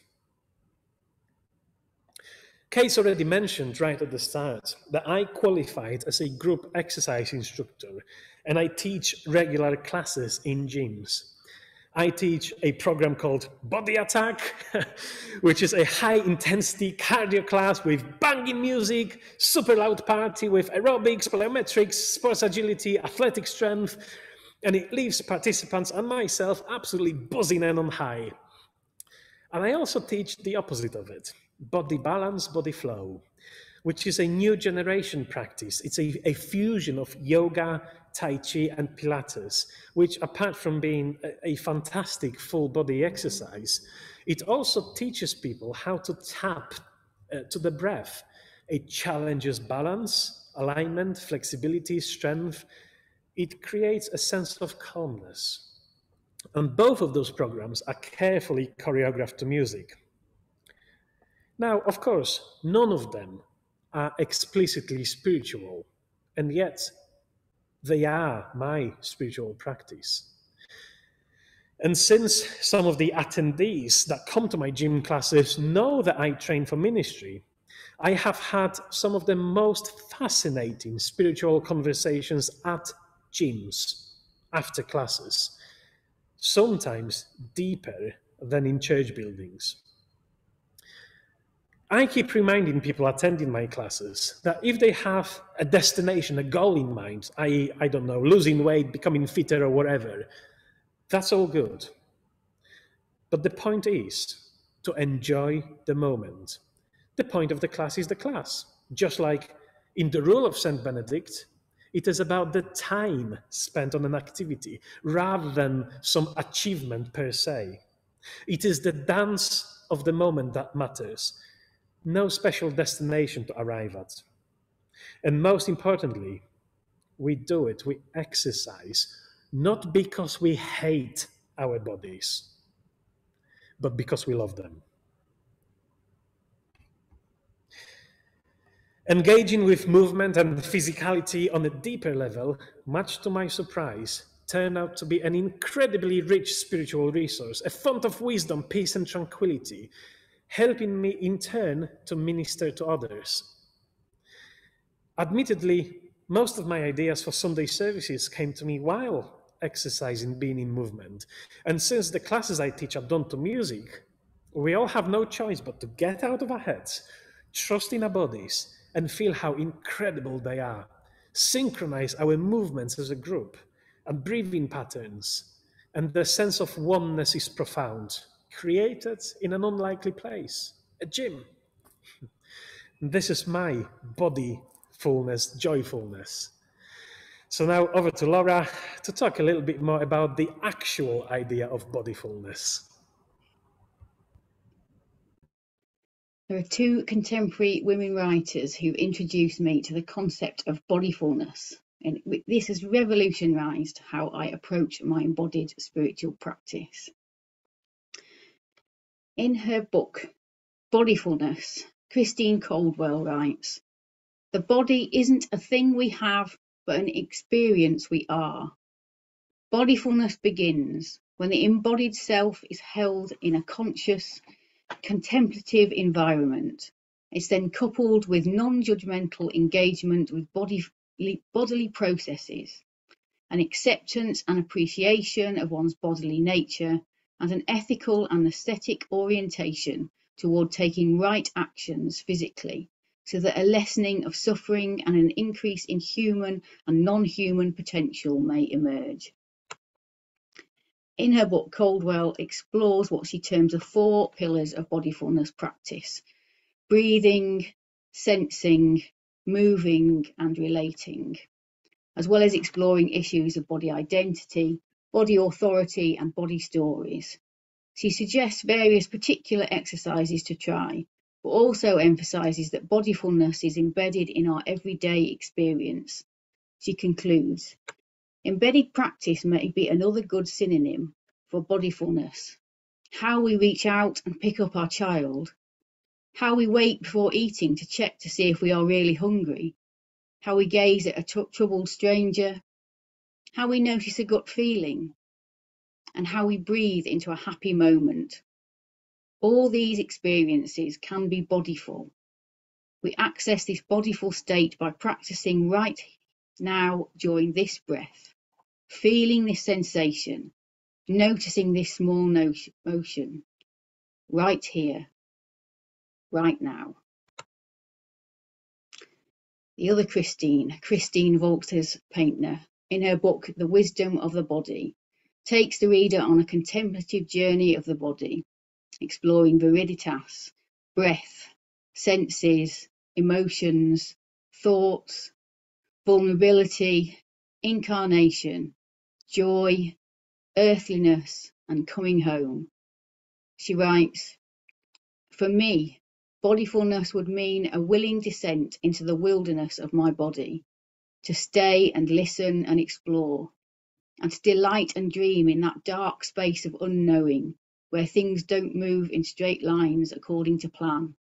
Kate's already mentioned right at the start that I qualified as a group exercise instructor, and I teach regular classes in gyms. I teach a program called Body Attack, which is a high-intensity cardio class with banging music, super loud party with aerobics, plyometrics, sports agility, athletic strength, and it leaves participants and myself absolutely buzzing and on high. And I also teach the opposite of it, body balance, body flow, which is a new generation practice. It's a fusion of yoga, Tai Chi, and Pilates, which apart from being a fantastic full body exercise, it also teaches people how to tap to the breath. It challenges balance, alignment, flexibility, strength. It creates a sense of calmness. And both of those programs are carefully choreographed to music. Now, of course, none of them are explicitly spiritual, and yet they are my spiritual practice. And since some of the attendees that come to my gym classes know that I train for ministry, I have had some of the most fascinating spiritual conversations at gyms after classes, sometimes deeper than in church buildings. I keep reminding people attending my classes that if they have a destination, a goal in mind, i.e., I don't know, losing weight, becoming fitter or whatever, that's all good. But the point is to enjoy the moment. The point of the class is the class. Just like in the rule of St. Benedict, it is about the time spent on an activity rather than some achievement per se. It is the dance of the moment that matters, no special destination to arrive at. And most importantly, we do it, we exercise, not because we hate our bodies, but because we love them. Engaging with movement and physicality on a deeper level, much to my surprise, turned out to be an incredibly rich spiritual resource, a font of wisdom, peace, and tranquility, helping me in turn to minister to others. Admittedly, most of my ideas for Sunday services came to me while exercising, being in movement. And since the classes I teach are done to music, we all have no choice but to get out of our heads, trust in our bodies, and feel how incredible they are. Synchronize our movements as a group and breathing patterns. And the sense of oneness is profound, created in an unlikely place, a gym. This is my bodyfulness, joyfulness. So now over to Laura to talk a little bit more about the actual idea of bodyfulness. There are two contemporary women writers who introduced me to the concept of bodyfulness, and this has revolutionized how I approach my embodied spiritual practice. In her book, Bodyfulness, Christine Coldwell writes, "The body isn't a thing we have, but an experience we are. Bodyfulness begins when the embodied self is held in a conscious, contemplative environment. It's then coupled with non-judgmental engagement with bodily processes, an acceptance and appreciation of one's bodily nature, and an ethical and aesthetic orientation toward taking right actions physically, so that a lessening of suffering and an increase in human and non-human potential may emerge." In her book, Coldwell explores what she terms the 4 pillars of bodyfulness practice: breathing, sensing, moving, and relating, as well as exploring issues of body identity, body authority, and body stories. She suggests various particular exercises to try, but also emphasizes that bodyfulness is embedded in our everyday experience. She concludes, "Embedded practice may be another good synonym for bodyfulness. How we reach out and pick up our child, how we wait before eating to check to see if we are really hungry, how we gaze at a troubled stranger, how we notice a gut feeling, and how we breathe into a happy moment. All these experiences can be bodyful. We access this bodyful state by practicing right now during this breath, feeling this sensation, noticing this small motion, right here, right now." The other Christine Wolters-Paintner, in her book The Wisdom of the Body, takes the reader on a contemplative journey of the body, exploring viriditas, breath, senses, emotions, thoughts, vulnerability, incarnation, joy, earthliness, and coming home. She writes, "For me, bodyfulness would mean a willing descent into the wilderness of my body, to stay and listen and explore, and to delight and dream in that dark space of unknowing, where things don't move in straight lines according to plan.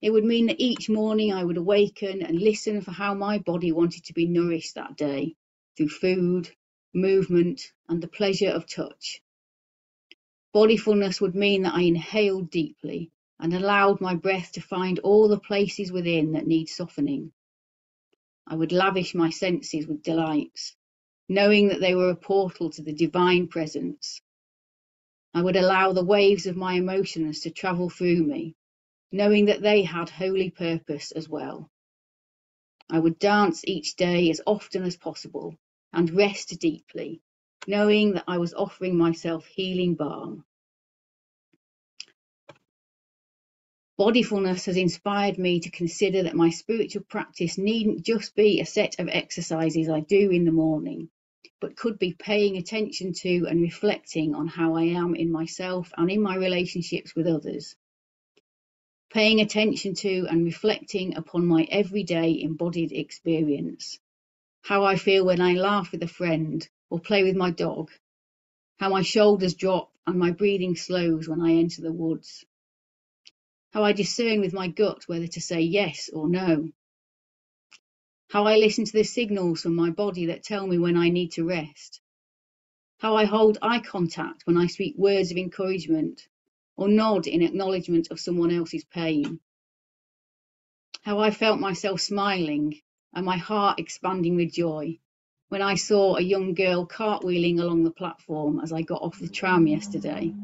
It would mean that each morning I would awaken and listen for how my body wanted to be nourished that day, through food, movement, and the pleasure of touch, Bodyfulness would mean that I inhaled deeply and allowed my breath to find all the places within that need softening. I would lavish my senses with delights, knowing that they were a portal to the divine presence. I would allow the waves of my emotions to travel through me, knowing that they had holy purpose as well. I would dance each day as often as possible and rest deeply, knowing that I was offering myself healing balm. Bodyfulness has inspired me to consider that my spiritual practice needn't just be a set of exercises I do in the morning, but could be paying attention to and reflecting on how I am in myself and in my relationships with others. Paying attention to and reflecting upon my everyday embodied experience. How I feel when I laugh with a friend or play with my dog. How my shoulders drop and my breathing slows when I enter the woods. How I discern with my gut whether to say yes or no. How I listen to the signals from my body that tell me when I need to rest. How I hold eye contact when I speak words of encouragement or nod in acknowledgement of someone else's pain. How I felt myself smiling and my heart expanding with joy when I saw a young girl cartwheeling along the platform as I got off the tram yesterday.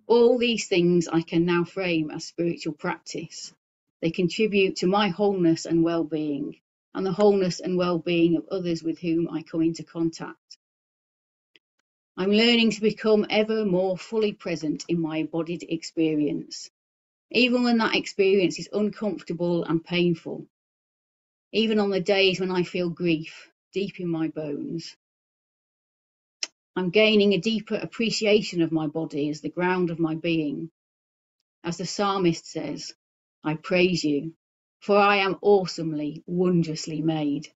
All these things I can now frame as spiritual practice. They contribute to my wholeness and well-being, and the wholeness and well-being of others with whom I come into contact. I'm learning to become ever more fully present in my embodied experience, even when that experience is uncomfortable and painful, even on the days when I feel grief deep in my bones. I'm gaining a deeper appreciation of my body as the ground of my being. As the psalmist says, I praise you, for I am awesomely, wondrously made.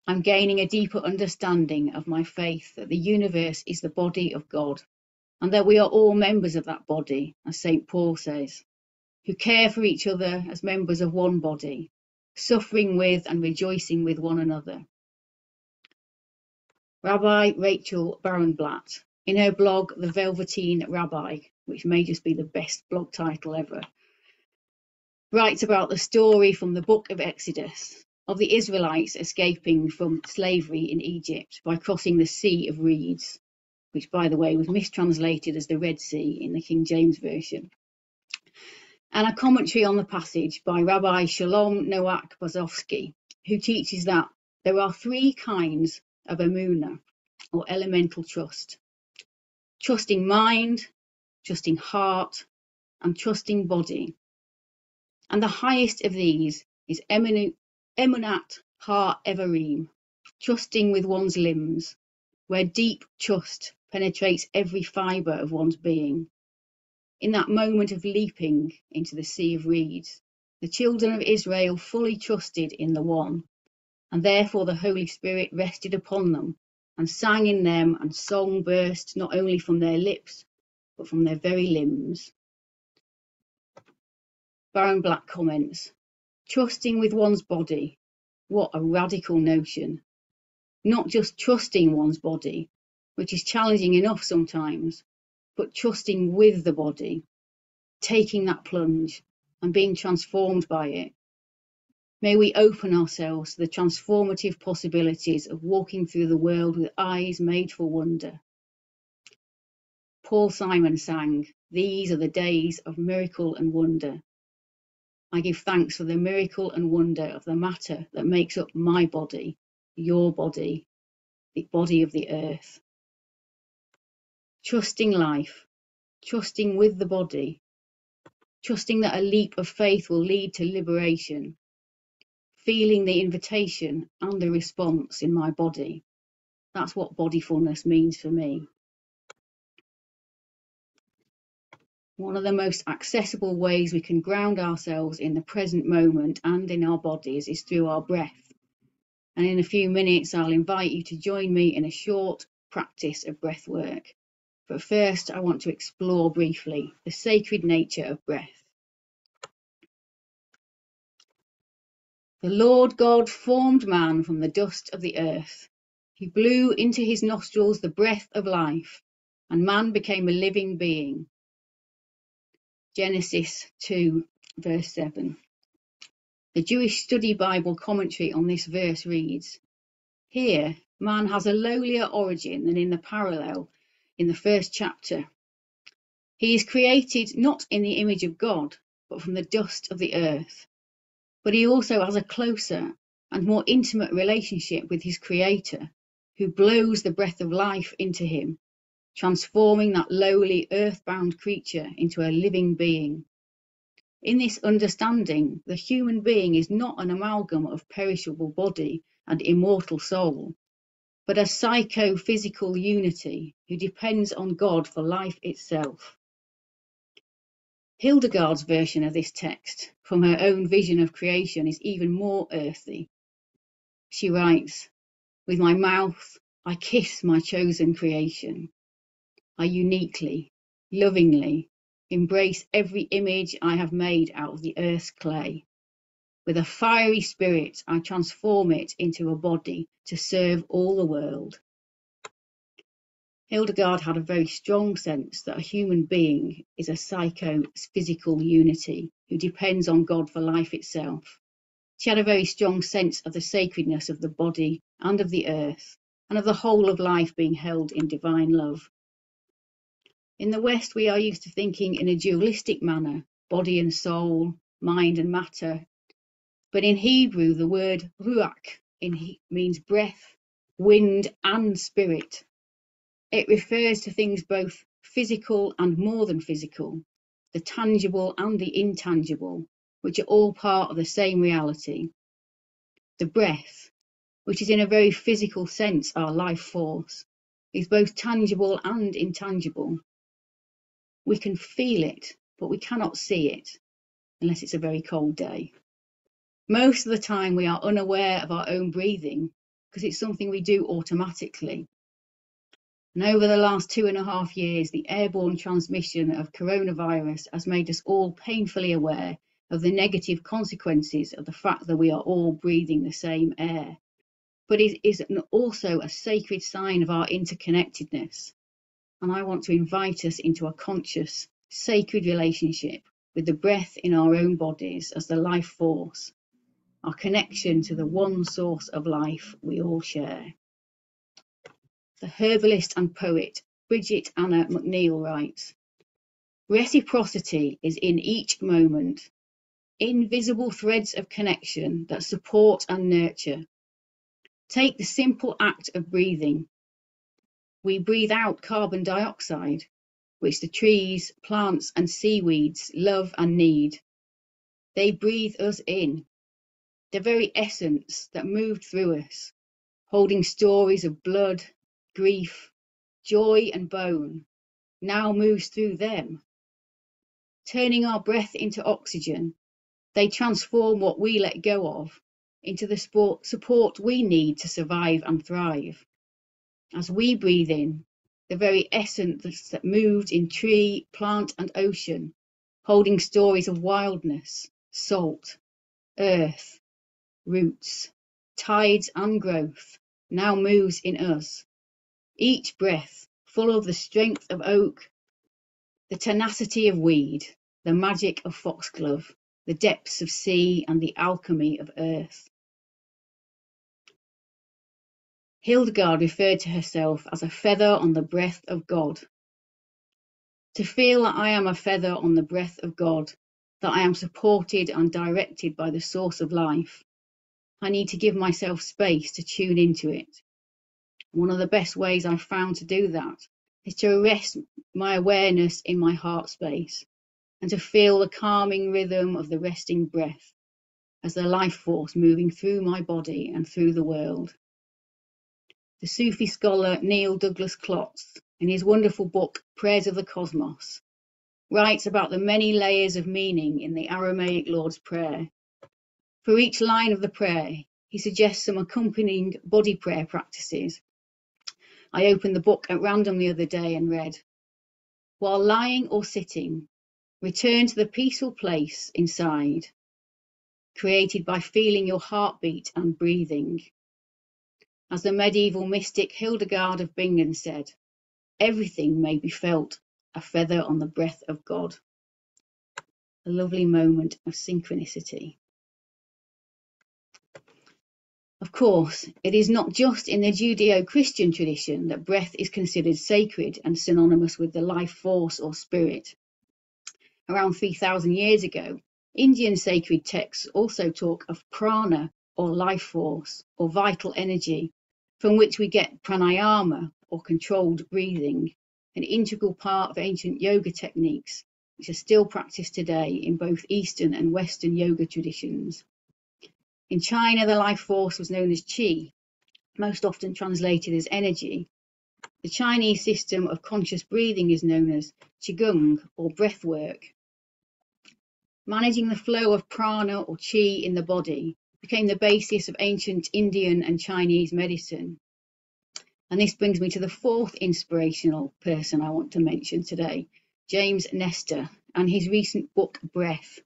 I'm gaining a deeper understanding of my faith that the universe is the body of God, and that we are all members of that body, as St. Paul says, who care for each other as members of one body, suffering with and rejoicing with one another. Rabbi Rachel Barenblatt, in her blog, The Velveteen Rabbi, which may just be the best blog title ever, writes about the story from the book of Exodus, of the Israelites escaping from slavery in Egypt by crossing the Sea of Reeds, which, by the way, was mistranslated as the Red Sea in the King James Version, and a commentary on the passage by Rabbi Shalom Noach Bozovsky, who teaches that there are three kinds of emunah, or elemental trust: trusting mind, trusting heart, and trusting body. And the highest of these is emunat ha-everim, trusting with one's limbs, where deep trust penetrates every fibre of one's being. In that moment of leaping into the Sea of Reeds, the children of Israel fully trusted in the One, and therefore the Holy Spirit rested upon them and sang in them, and song burst not only from their lips, but from their very limbs. Barenblatt comments, trusting with one's body, what a radical notion. Not just trusting one's body, which is challenging enough sometimes, but trusting with the body, taking that plunge and being transformed by it. May we open ourselves to the transformative possibilities of walking through the world with eyes made for wonder. Paul Simon sang, "These are the days of miracle and wonder." I give thanks for the miracle and wonder of the matter that makes up my body, your body, the body of the earth. Trusting life, trusting with the body, trusting that a leap of faith will lead to liberation, feeling the invitation and the response in my body. That's what bodyfulness means for me. One of the most accessible ways we can ground ourselves in the present moment and in our bodies is through our breath. And in a few minutes, I'll invite you to join me in a short practice of breath work. But first, I want to explore briefly the sacred nature of breath. The Lord God formed man from the dust of the earth. He blew into his nostrils the breath of life, and man became a living being. Genesis 2, verse 7. The Jewish Study Bible commentary on this verse reads, "Here, man has a lowlier origin than in the parallel in the first chapter. He is created not in the image of God, but from the dust of the earth. But he also has a closer and more intimate relationship with his Creator, who blows the breath of life into him, transforming that lowly earthbound creature into a living being. In this understanding, the human being is not an amalgam of perishable body and immortal soul, but a psycho-physical unity who depends on God for life itself." Hildegard's version of this text, from her own vision of creation, is even more earthy. She writes, "With my mouth, I kiss my chosen creation. I uniquely, lovingly embrace every image I have made out of the earth's clay. With a fiery spirit, I transform it into a body to serve all the world." Hildegard had a very strong sense that a human being is a psycho-physical unity who depends on God for life itself. She had a very strong sense of the sacredness of the body and of the earth, and of the whole of life being held in divine love. In the West, we are used to thinking in a dualistic manner, body and soul, mind and matter. But in Hebrew, the word ruach means breath, wind, and spirit. It refers to things both physical and more than physical, the tangible and the intangible, which are all part of the same reality. The breath, which is in a very physical sense our life force, is both tangible and intangible. We can feel it, but we cannot see it, unless it's a very cold day. Most of the time we are unaware of our own breathing, because it's something we do automatically. And over the last 2.5 years, the airborne transmission of coronavirus has made us all painfully aware of the negative consequences of the fact that we are all breathing the same air. But it is also a sacred sign of our interconnectedness. And I want to invite us into a conscious, sacred relationship with the breath in our own bodies as the life force, our connection to the one source of life we all share. The herbalist and poet Bridget Anna McNeill writes, "Reciprocity is in each moment, invisible threads of connection that support and nurture. Take the simple act of breathing. We breathe out carbon dioxide, which the trees, plants, and seaweeds love and need. They breathe us in, the very essence that moved through us, holding stories of blood, grief, joy, and bone, now moves through them. Turning our breath into oxygen, they transform what we let go of into the support we need to survive and thrive. As we breathe in, the very essence that moved in tree, plant, and ocean, holding stories of wildness, salt, earth, roots, tides, and growth, now moves in us. Each breath full of the strength of oak, the tenacity of weed, the magic of foxglove, the depths of sea, and the alchemy of earth." Hildegard referred to herself as a feather on the breath of God. To feel that I am a feather on the breath of God, that I am supported and directed by the source of life, I need to give myself space to tune into it. One of the best ways I've found to do that is to arrest my awareness in my heart space and to feel the calming rhythm of the resting breath as the life force moving through my body and through the world. The Sufi scholar Neil Douglas Klotz, in his wonderful book Prayers of the Cosmos, writes about the many layers of meaning in the Aramaic Lord's Prayer. For each line of the prayer, he suggests some accompanying body prayer practices. I opened the book at random the other day and read, "While lying or sitting, return to the peaceful place inside, created by feeling your heartbeat and breathing." As the medieval mystic Hildegard of Bingen said, everything may be felt, a feather on the breath of God. A lovely moment of synchronicity. Of course, it is not just in the Judeo-Christian tradition that breath is considered sacred and synonymous with the life force or spirit. Around 3,000 years ago, Indian sacred texts also talk of prana, or life force, or vital energy, from which we get pranayama, or controlled breathing, an integral part of ancient yoga techniques, which are still practiced today in both Eastern and Western yoga traditions. In China, the life force was known as qi, most often translated as energy. The Chinese system of conscious breathing is known as qigong, or breath work. Managing the flow of prana or qi in the body became the basis of ancient Indian and Chinese medicine. And this brings me to the fourth inspirational person I want to mention today, James Nestor, and his recent book, Breath,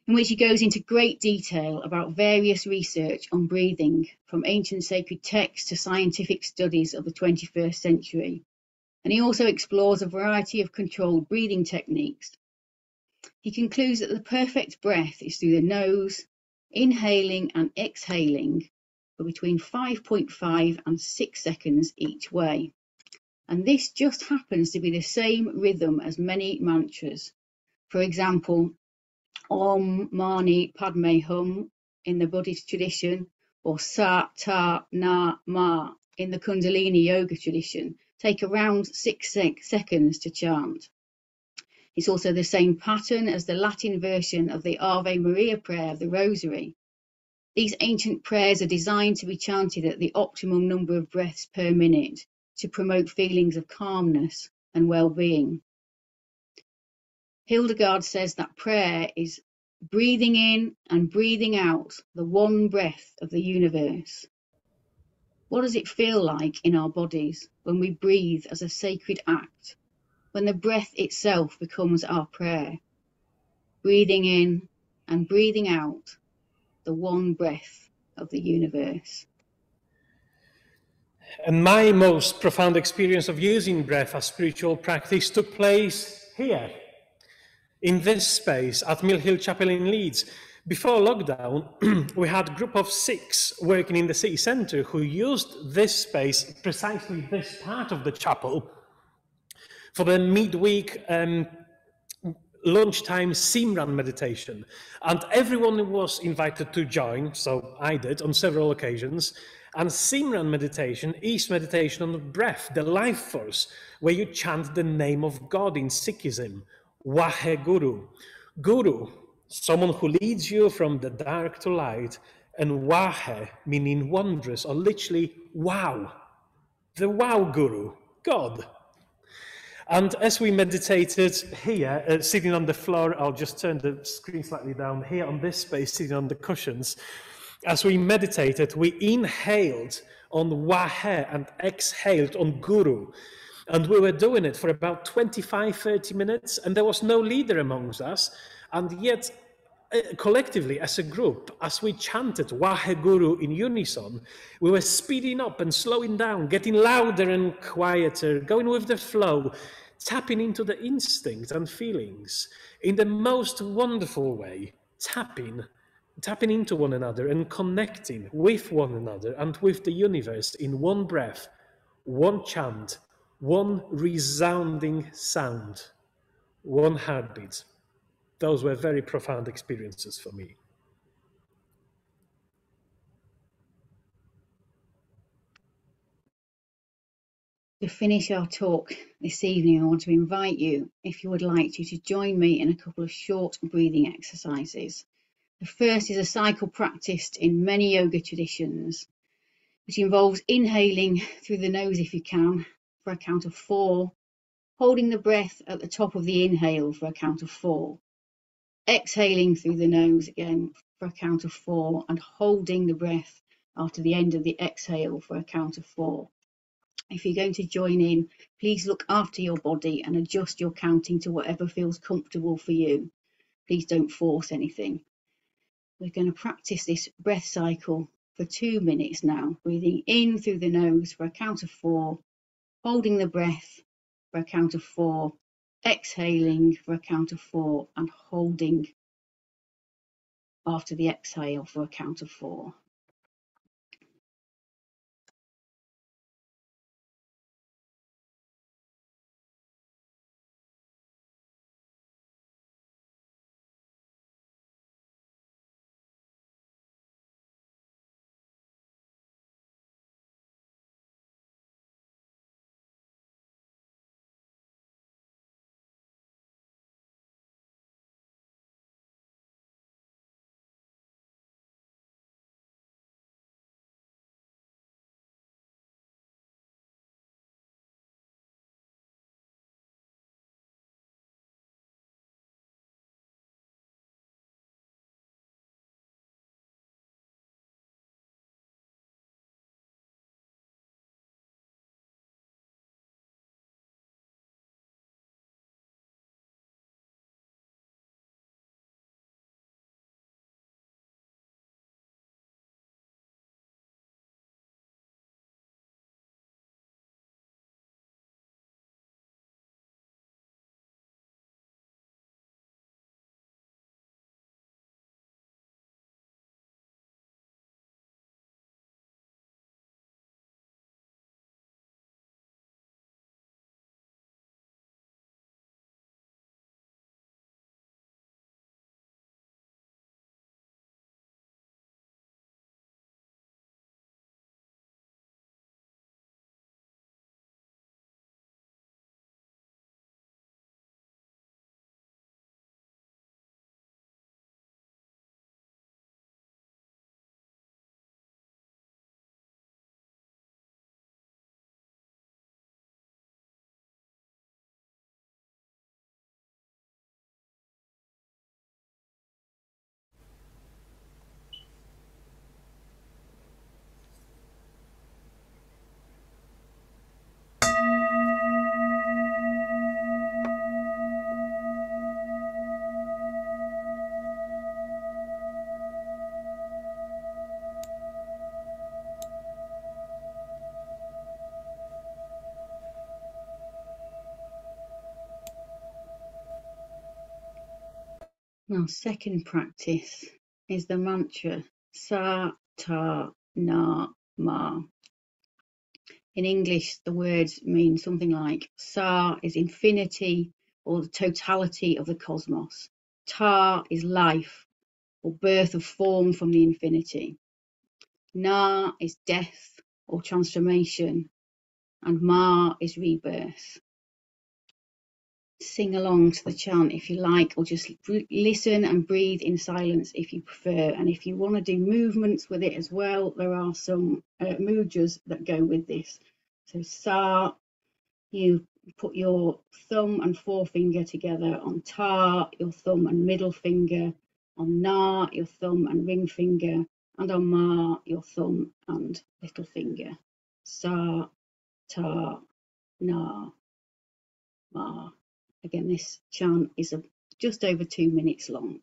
in which he goes into great detail about various research on breathing, from ancient sacred texts to scientific studies of the 21st century. And he also explores a variety of controlled breathing techniques. He concludes that the perfect breath is through the nose, inhaling and exhaling for between 5.5 and 6 seconds each way. And this just happens to be the same rhythm as many mantras. For example, Om Mani Padme Hum in the Buddhist tradition, or Sa Ta Na Ma in the Kundalini yoga tradition, take around 6 seconds to chant. It's also the same pattern as the Latin version of the Ave Maria prayer of the Rosary. These ancient prayers are designed to be chanted at the optimum number of breaths per minute to promote feelings of calmness and well-being. Hildegard says that prayer is breathing in and breathing out the one breath of the universe. What does it feel like in our bodies when we breathe as a sacred act, when the breath itself becomes our prayer? Breathing in and breathing out the one breath of the universe. And my most profound experience of using breath as spiritual practice took place here, in this space at Mill Hill Chapel in Leeds. Before lockdown, we had a group of 6 working in the city centre who used this space, precisely this part of the chapel, for the midweek lunchtime Simran meditation. And everyone was invited to join, so I did on several occasions. And Simran meditation is meditation on the breath, the life force, where you chant the name of God in Sikhism, Wahe Guru. Guru, someone who leads you from the dark to light, and Wahe, meaning wondrous, or literally wow, the wow Guru, God. And as we meditated here, sitting on the floor, I'll just turn the screen slightly down, here on this space, sitting on the cushions, as we meditated, we inhaled on Wahe and exhaled on Guru. And we were doing it for about 25, 30 minutes, and there was no leader amongst us. And yet, collectively, as a group, as we chanted Wahe Guru in unison, we were speeding up and slowing down, getting louder and quieter, going with the flow, tapping into the instincts and feelings in the most wonderful way, tapping into one another and connecting with one another and with the universe in one breath, one chant, one resounding sound, one heartbeat. Those were very profound experiences for me. To finish our talk this evening, I want to invite you, if you would like to join me in a couple of short breathing exercises. The first is a cycle practiced in many yoga traditions, which involves inhaling through the nose if you can, for a count of 4, holding the breath at the top of the inhale for a count of 4, exhaling through the nose again for a count of 4, and holding the breath after the end of the exhale for a count of 4. If you're going to join in, please look after your body and adjust your counting to whatever feels comfortable for you. Please don't force anything. We're going to practice this breath cycle for 2 minutes now, breathing in through the nose for a count of 4, holding the breath for a count of 4, exhaling for a count of 4, and holding after the exhale for a count of 4. Now, second practice is the mantra Sa Ta Na Ma. In English, the words mean something like Sa is infinity or the totality of the cosmos. Ta is life or birth of form from the infinity. Na is death or transformation. And Ma is rebirth. Sing along to the chant if you like, or just listen and breathe in silence if you prefer. And if you want to do movements with it as well, there are some mudras that go with this. So Sa, you put your thumb and forefinger together. On Ta, your thumb and middle finger. On Na, your thumb and ring finger. And on Ma, your thumb and little finger. Sa, Ta, Na, Ma. Again, this chant is just over 2 minutes long.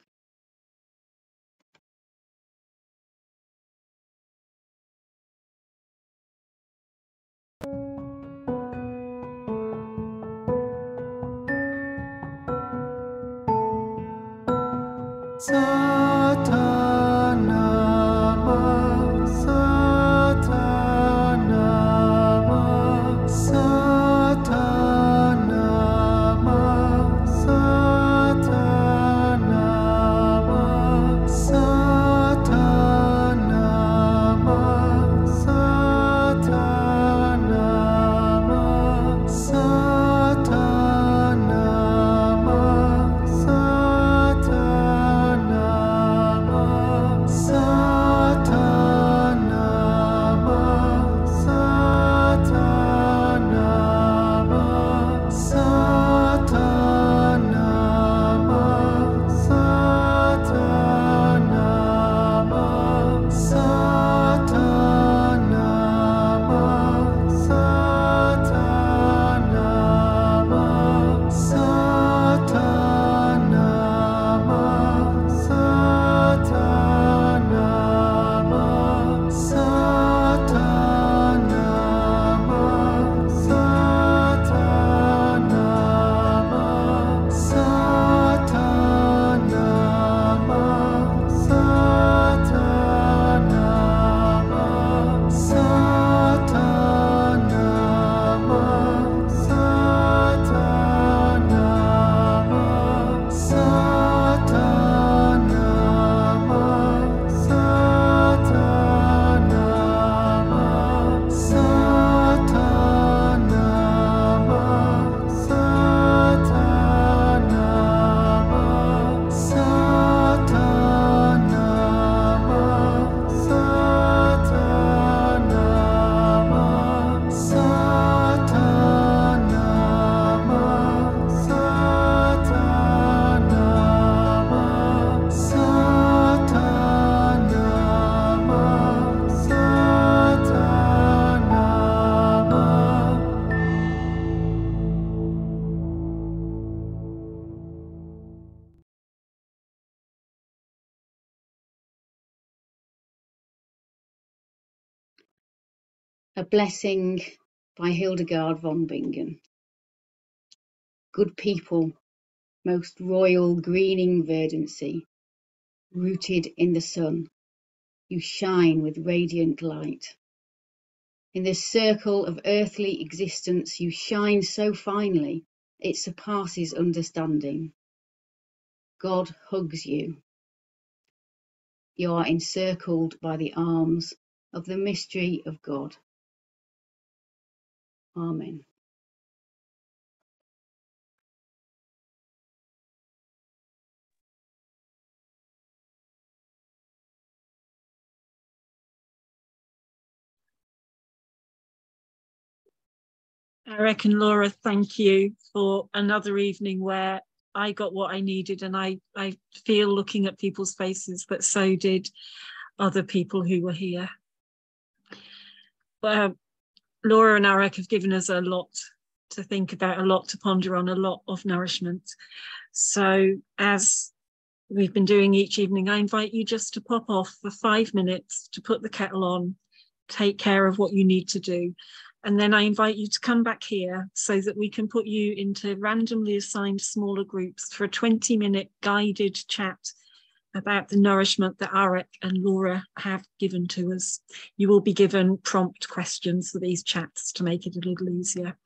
A blessing by Hildegard von Bingen. Good people, most royal greening verdancy, rooted in the sun, you shine with radiant light. In this circle of earthly existence, you shine so finely, it surpasses understanding. God hugs you. You are encircled by the arms of the mystery of God. Amen. Arek and Laura, thank you for another evening where I got what I needed, and I feel, looking at people's faces, that so did other people who were here. Laura and Arek have given us a lot to think about, a lot to ponder on, a lot of nourishment. So as we've been doing each evening, I invite you just to pop off for 5 minutes, to put the kettle on, take care of what you need to do. And then I invite you to come back here so that we can put you into randomly assigned smaller groups for a 20-minute guided chat about the nourishment that Arek and Laura have given to us. You will be given prompt questions for these chats to make it a little easier.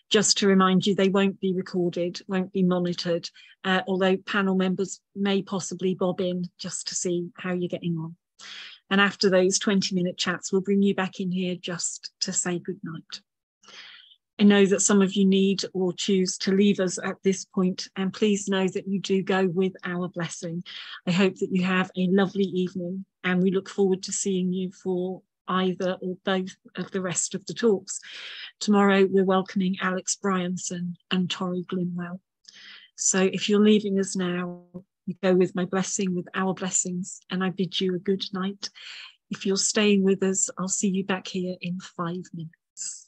Just to remind you, they won't be recorded, won't be monitored, although panel members may possibly bob in just to see how you're getting on. And after those 20-minute chats, we'll bring you back in here just to say goodnight. I know that some of you need or choose to leave us at this point, and please know that you do go with our blessing. I hope that you have a lovely evening, and we look forward to seeing you for either or both of the rest of the talks. Tomorrow, we're welcoming Alex Bryanson and Tori Glimwell. So if you're leaving us now, you go with my blessing, with our blessings, and I bid you a good night. If you're staying with us, I'll see you back here in 5 minutes.